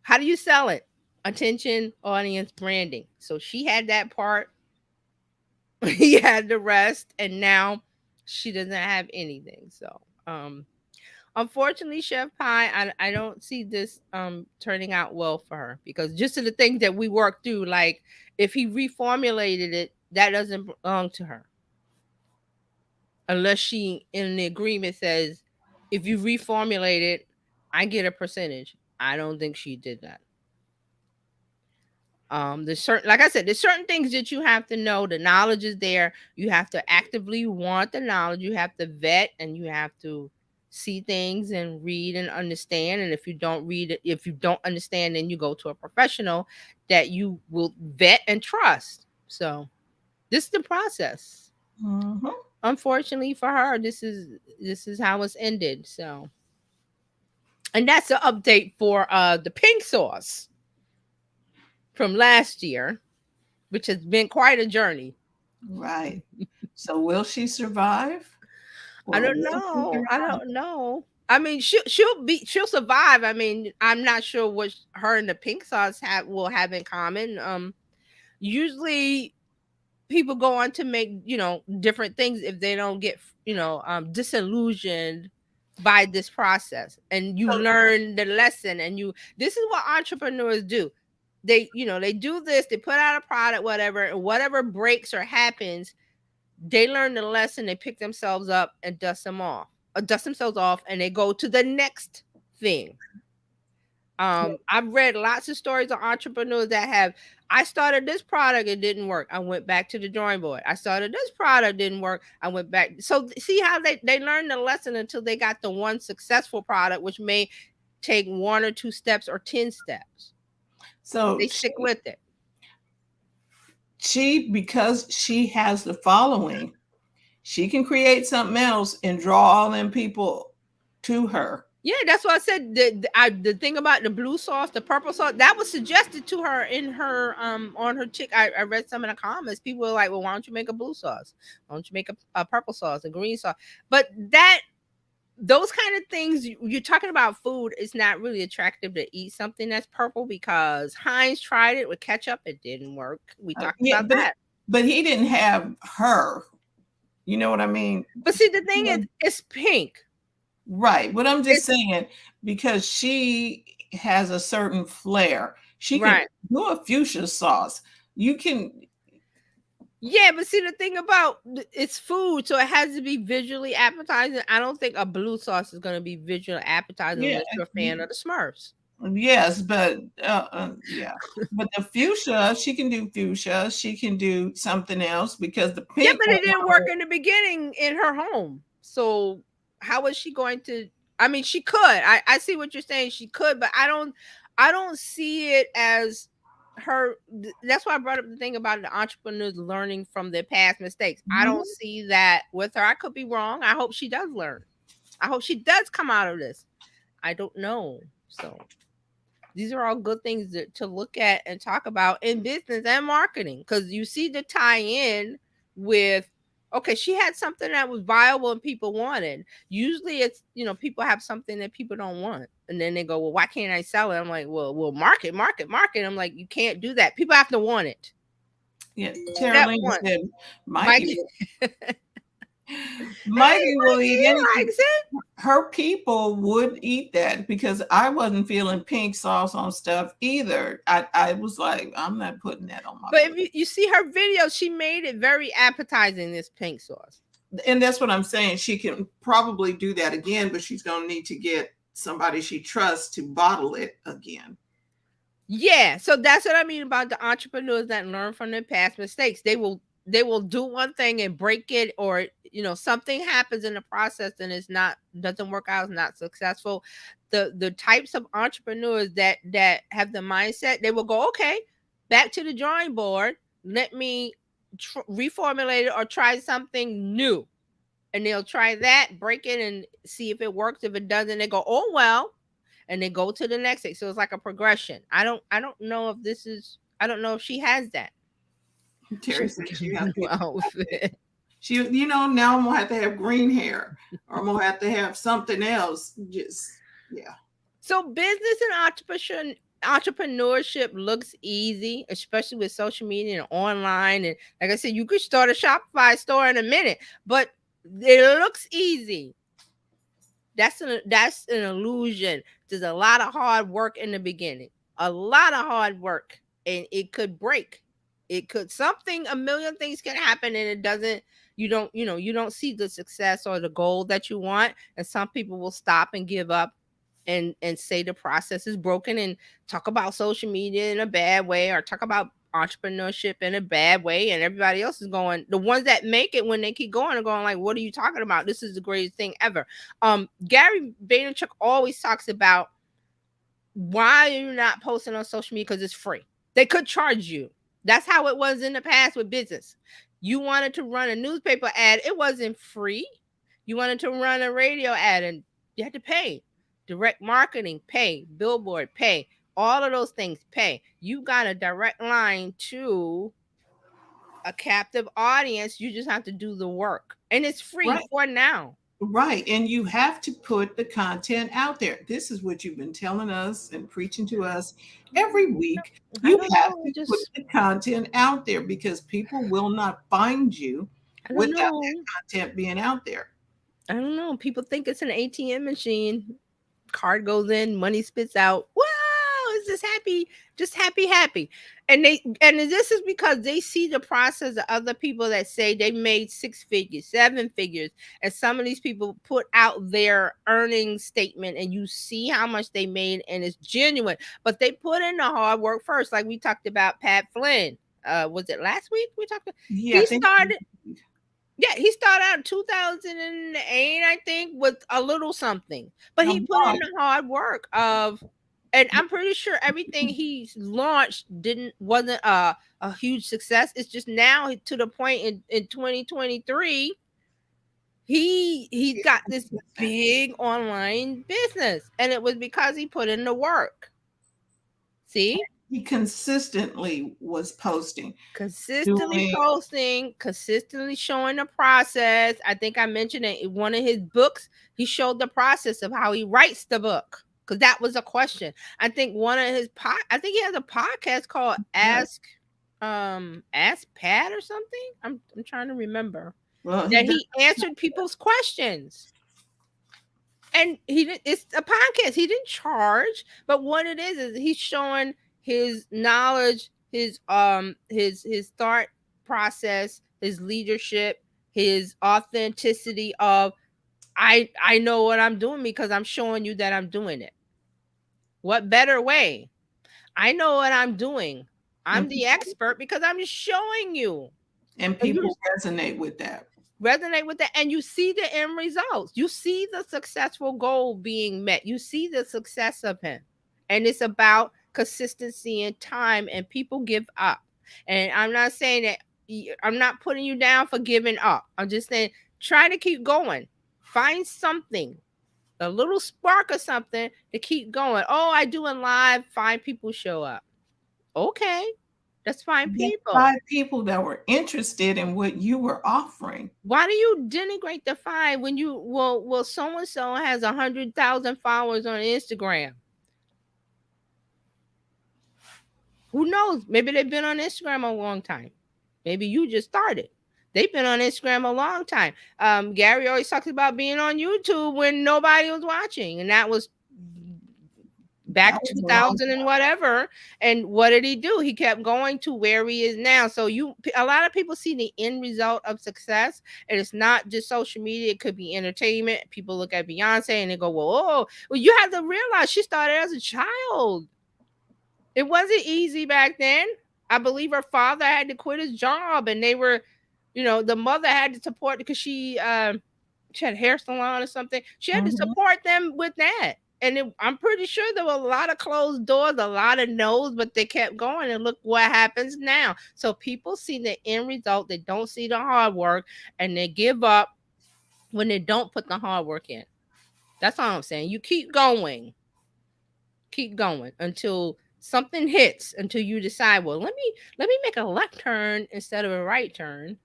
How do you sell it? Attention, audience, branding. So she had that part. He had the rest, and now she doesn't have anything. So, unfortunately, Chef Pie, I don't see this turning out well for her, because just of the things that we worked through, like if he reformulated it, that doesn't belong to her unless she in the agreement says, if you reformulate it, I get a percentage. I don't think she did that. There's certain, like I said, there's certain things that you have to know. The knowledge is there. You have to actively want the knowledge. You have to vet, and you have to see things and read and understand. And if you don't read it, if you don't understand, then you go to a professional that you will vet and trust. So this is the process.
Mm-hmm.
Unfortunately for her, this is how it's ended. So, and that's an update for the pink sauce from last year, which has been quite a journey.
Right. So will she survive?
I
Or
don't
will she
know. I
thrive?
don't know. I mean, she'll survive. I mean, I'm not sure what her and the pink sauce will have in common. Usually people go on to make, different things if they don't get, disillusioned by this process, and you
So,
learn the lesson. And this is what entrepreneurs do. They do this, they put out a product, whatever, and whatever breaks or happens, they learn the lesson, they pick themselves up and dust themselves off, and they go to the next thing. I've read lots of stories of entrepreneurs that have, I started this product, it didn't work, I went back to the drawing board. I started this product, didn't work, I went back. So see how they learn the lesson until they got the one successful product, which may take one or two steps or 10 steps.
so
They stick with it.
because she has the following, she can create something else and draw all them people to her.
Yeah, that's what I said. The thing about the blue sauce, the purple sauce, that was suggested to her in her on her chick. I read some in the comments. People were like, "Well, why don't you make a blue sauce? Why don't you make a purple sauce, a green sauce?" But those kind of things, you're talking about food. It's not really attractive to eat something that's purple, because Heinz tried it with ketchup. It didn't work. We talked
Yeah,
about that.
but he didn't have her. You know what I mean?
But see, the thing is, it's pink.
Right. But I'm just
It's
saying, because she has a certain flair. She can
right.
do a fuchsia sauce. You can.
Yeah, but see, the thing about it's food, so it has to be visually appetizing. I don't think a blue sauce is going to be visually appetizing
Yeah.
unless you're a fan of the Smurfs.
Yes, but yeah. But the fuchsia, she can do fuchsia. She can do something else because the
Yeah,
pink
but
one.
it didn't work in the beginning in her home. So how is she going to? I mean, she could. I see what you're saying. She could, but I don't see it as her. That's why I brought up the thing about the entrepreneurs learning from their past mistakes. I
Mhm.
don't see that with her. I could be wrong. I hope she does learn. I hope she does come out of this. I don't know. So these are all good things to look at and talk about in business and marketing, because you see the tie in with, okay, she had something that was viable and people wanted. Usually it's, people have something that people don't want, and then they go, well, why can't I sell it? I'm like, well, market. I'm like, you can't do that. People have to want it.
Yeah.
Step
Carolina
one.
said,
Mike.
Mikey,
Hey,
Mikey will
Mikey,
eat
he
anything.
likes it.
Her people would eat that because I wasn't feeling pink sauce on stuff either. I was like, I'm not putting that on my
But
food.
if you see her video, she made it very appetizing, this pink sauce.
And that's what I'm saying. She can probably do that again, but she's going to need to get somebody she trusts to bottle it again.
Yeah, so that's what I mean about the entrepreneurs that learn from their past mistakes. They will do one thing and break it, or something happens in the process and it's not doesn't work out, it's not successful. The types of entrepreneurs that have the mindset, they will go, okay, back to the drawing board. Let me reformulate it or try something new, and they'll try that, break it, and see if it works. If it doesn't, they go, oh well, and they go to the next thing. So it's like a progression. I don't know if she has that.
Terry
She's
said
got
she
a
has to
new
get the outfit.
outfit.
She, now I'm gonna have to have green hair, or I'm gonna have to have something else. Just yeah.
So business and entrepreneurship looks easy, especially with social media and online. And like I said, you could start a Shopify store in a minute, but it looks easy. That's an illusion. There's a lot of hard work in the beginning. A lot of hard work. And it could break. It could something, a million things can happen and it doesn't, you don't see the success or the goal that you want. And some people will stop and give up and say the process is broken and talk about social media in a bad way or talk about entrepreneurship in a bad way, and everybody else is going, the ones that make it, when they keep going, are going like, what are you talking about, this is the greatest thing ever. Gary Vaynerchuk always talks about, why are you not posting on social media? Because it's free. They could charge you. That's how it was in the past with business. You wanted to run a newspaper ad, it wasn't free. You wanted to run a radio ad and you had to pay. Direct marketing, pay. Billboard, pay. All of those things, pay. You got a direct line to a captive audience. You just have to do the work. And it's free
Right.
for now.
Right. And you have to put the content out there. This is what you've been telling us and preaching to us every week.
I
You
don't
have
know.
to put
Just,
the content out there because people will not find you
I don't
without
know.
that content being out there.
I don't know. People think it's an ATM machine. Card goes in, money spits out. Wow, it's just happy, happy. And this is because they see the process of other people that say they made 6 figures, 7 figures, and some of these people put out their earnings statement, and you see how much they made, and it's genuine. But they put in the hard work first, like we talked about Pat Flynn. Was it last week we talked about?
Yeah, I
He
think.
started Yeah, he started out in 2008, I think, with a little something. But he put in
Right.
the hard work of, and I'm pretty sure everything he launched didn't wasn't a huge success. It's just now to the point in 2023, he's got this big online business. And it was because he put in the work. See?
He consistently was posting,
Consistently
doing.
posting, consistently showing the process. I think I mentioned it in one of his books. He showed the process of how he writes the book, because that was a question. I think one of his I think he has a podcast called
Yeah.
Ask Pat or something. I'm trying to remember.
Well, he
That
does.
he answered people's questions. And it's a podcast. He didn't charge, but what it is he's showing his knowledge, his thought process, his leadership, his authenticity of, I know what I'm doing because I'm showing you that I'm doing it. What better way? I know what I'm doing. I'm
And
the expert because I'm just showing you. And you
people resonate with that.
resonate with that, and you see the end results. You see the successful goal being met. You see the success of him. And it's about consistency and time, and people give up. And I'm not saying that, I'm not putting you down for giving up. I'm just saying, try to keep going. Find something, a little spark or something to keep going. Oh, I do in live, find people show up. Okay, that's fine
Get
people.
5 people that were interested in what you were offering.
Why do you denigrate the five when you, well so and so has 100,000 followers on Instagram? Who knows? Maybe they've been on Instagram a long time. Maybe you just started. They've been on Instagram a long time. Gary always talks about being on YouTube when nobody was watching, and that was
That
back
was a long
2000 and whatever. And what did he do? He kept going to where he is now. So a lot of people see the end result of success, and it's not just social media. It could be entertainment. People look at Beyonce and they go, well, you have to realize she started as a child. It wasn't easy back then. I believe her father had to quit his job, and they were, the mother had to support, because she had a hair salon or something. She had to
Mhm.
support them with that. And I'm pretty sure there were a lot of closed doors, a lot of no's, but they kept going. And look what happens now. So people see the end result. They don't see the hard work, and they give up when they don't put the hard work in. That's all I'm saying. You keep going until something hits until you decide, well, let me make a left turn instead of a right turn,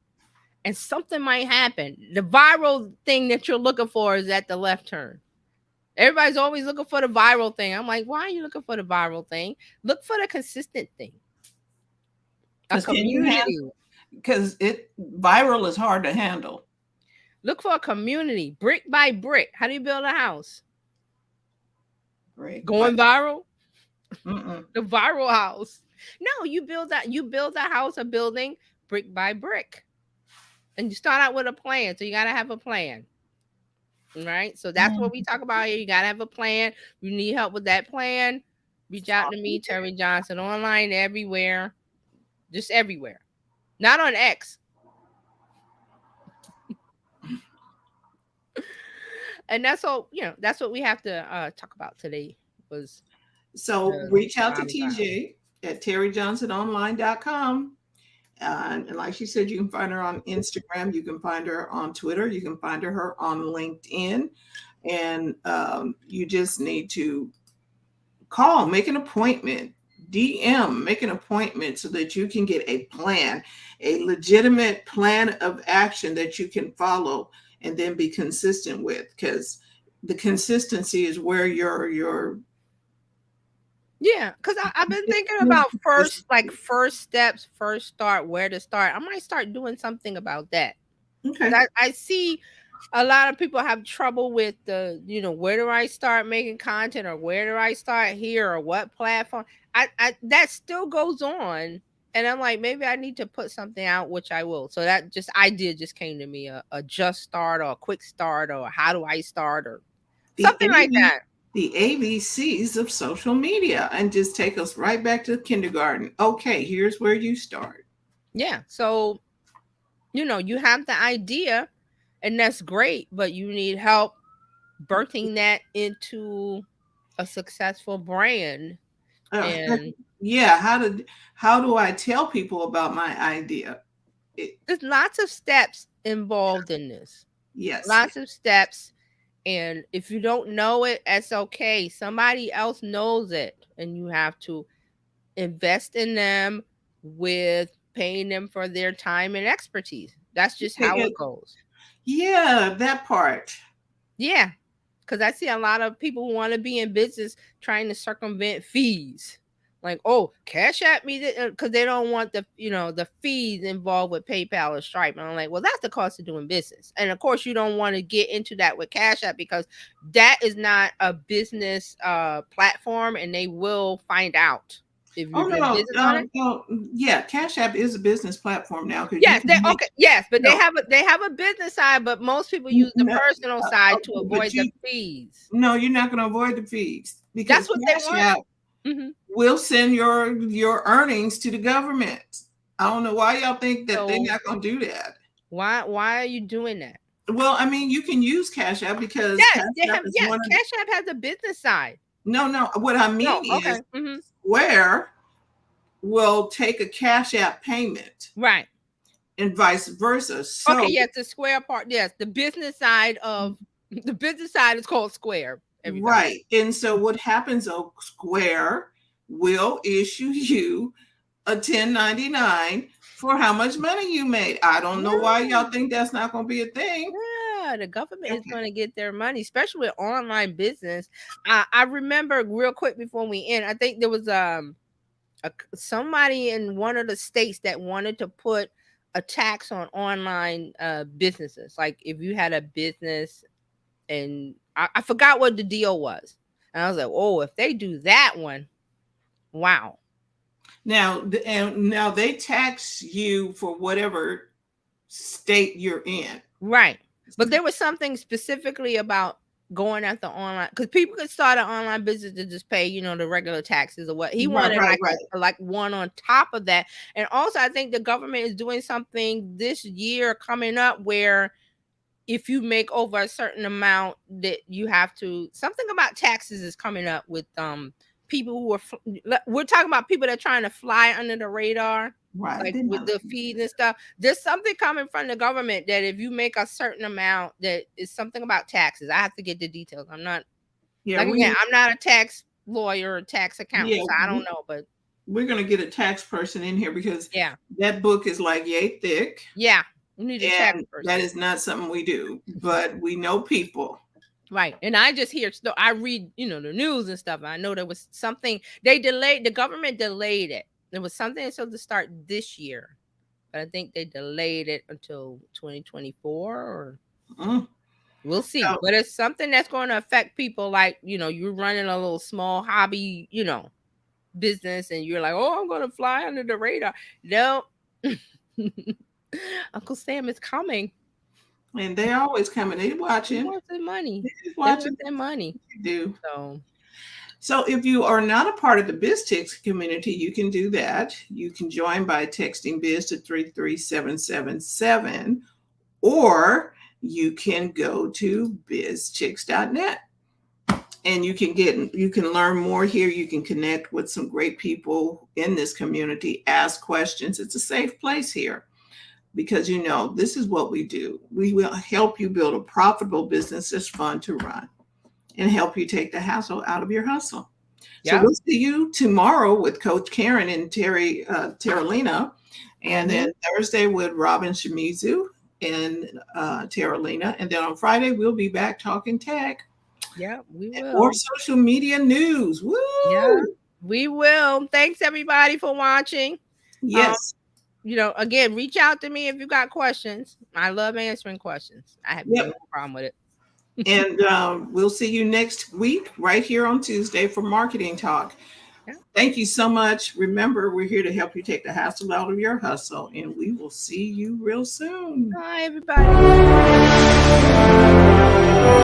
and something might happen. The viral thing that you're looking for is at the left turn. Everybody's always looking for the viral thing. I'm like, why are you looking for the viral thing? Look for the consistent thing. A
Because can you handle?
community.
Because it viral is hard to handle.
Look for a community, brick by brick. How do you build a house?
Great.
Going viral?
Mm-mm.
The viral house. No, you build a house, a building, brick by brick. And you start out with a plan. So you gotta have a plan. Right? So that's what we talk about here. You gotta have a plan. You need help with that plan. Reach out to me, Terry Johnson, online everywhere. Just everywhere. Not on X. And that's all, that's what we have to talk about today was
So
the
reach out to
viral house.
TJ at terryjohnsononline.com. And like she said, you can find her on Instagram. You can find her on Twitter. You can find her on LinkedIn. And you just need to call, make an appointment, DM, make an appointment so that you can get a plan, a legitimate plan of action that you can follow and then be consistent with. Because the consistency is where your
Yeah, because I've been thinking about first steps, first start, where to start. I might start doing something about that.
okay.
I see a lot of people have trouble with where do I start making content, or where do I start here, or what platform. I that still goes on, and I'm like, maybe I need to put something out, which I will. So that just idea just came to me, a just start, or a quick start, or how do I start, or
The
something like that.
the ABCs of social media, and just take us right back to kindergarten. Okay, here's where you start.
Yeah. So you have the idea, and that's great, but you need help birthing that into a successful brand.
Uh,
And
yeah, how do I tell people about my idea? It,
there's lots of steps involved in this.
yes,
Lots of steps. And if you don't know it, that's okay. Somebody else knows it, and you have to invest in them with paying them for their time and expertise. That's just how it goes.
yeah, that part.
Yeah. Because I see a lot of people who want to be in business trying to circumvent fees. Like, oh, cash at me, because they don't want the fees involved with PayPal or Stripe. And I'm like, well, that's the cost of doing business. And of course, you don't want to get into that with Cash App, because that is not a business platform, and they will find out if
Oh
you're doing
no,
business on it.
no, yeah, Cash App is a business platform now because you
Yes,
can make
yes, but
no,
they have a business side, but most people use the
no,
personal side to
but
avoid the
you
fees.
no, you're not going to avoid the fees because
That's what they
Cash
want.
App
Mhm.
will send your earnings to the government. I don't know why y'all think that they're
So
not going to do that.
why are you doing that?
Well, I mean, you can use Cash App because
Yes,
Cash
they
App
have.
is
Yes,
one of
Cash App has a business side.
no. What I
No,
mean is
okay. Hmm.
Square will take a Cash App payment
Right.
and vice versa.
Okay.
So
Yes, the Square part. Yes, the business side of the business side is called Square. Everybody.
right, and so what happens? Square will issue you a 1099 for how much money you made. I don't know why
Yeah.
y'all think that's not going to be a thing.
Yeah, the government is
Okay.
going to get their money, especially with online business. I remember real quick before we end. I think there was somebody in one of the states that wanted to put a tax on online businesses. Like if you had a business, and I forgot what the deal was. And I was like, oh, if they do that one, wow.
And now they tax you for whatever state you're in.
Right. But there was something specifically about going at the online, because people could start an online business to just pay, the regular taxes or what. He
Right,
wanted
right,
like
right.
like one on top of that. And also I think the government is doing something this year coming up where if you make over a certain amount that you have to, something about taxes is coming up with people who are we're talking about people that are trying to fly under the radar,
Right.
like
They're
with
not
the fees and stuff. There's something coming from the government that if you make a certain amount, that is something about taxes. I have to get the details. I'm not
yeah,
like,
we
again,
need
I'm not a tax lawyer or tax
Yeah,
accountant, so I don't know, but
we're going to get a tax person in here because
yeah,
that book is like yay thick.
yeah, we need a tax
And that
person.
is not something we do, but we know people.
Right. And I just hear, so I read, the news and stuff. I know there was something they delayed, the government delayed it. There was something that's supposed to start this year, but I think they delayed it until 2024 or we'll see.
So,
But it's something that's going to affect people like, you're running a little small hobby, business and you're like, oh, I'm going to fly under the radar. No. Uncle Sam is coming.
and they always coming. They watching.
He wants their money.
They
They
watching.
want their money.
Do.
So
if you are not a part of the Bizchicks community, you can do that. You can join by texting Biz to 33777, or you can go to bizchicks.net. And you can learn more here. You can connect with some great people in this community, ask questions. It's a safe place here because this is what we do. We will help you build a profitable business that's fun to run and help you take the hassle out of your hustle. Yeah. So we'll see you tomorrow with Coach Karen and Terralina, and then Thursday with Robin Shimizu and Terralina, and then on Friday we'll be back talking tech.
Yeah, we will.
More social media news. Woo!
Yeah, we will. Thanks everybody for watching.
Yes.
Again, reach out to me if you got questions. I love answering questions. I have no problem with it.
And we'll see you next week right here on Tuesday for Marketing Talk. Yeah. Thank you so much. Remember, we're here to help you take the hassle out of your hustle, and we will see you real soon.
Bye, everybody.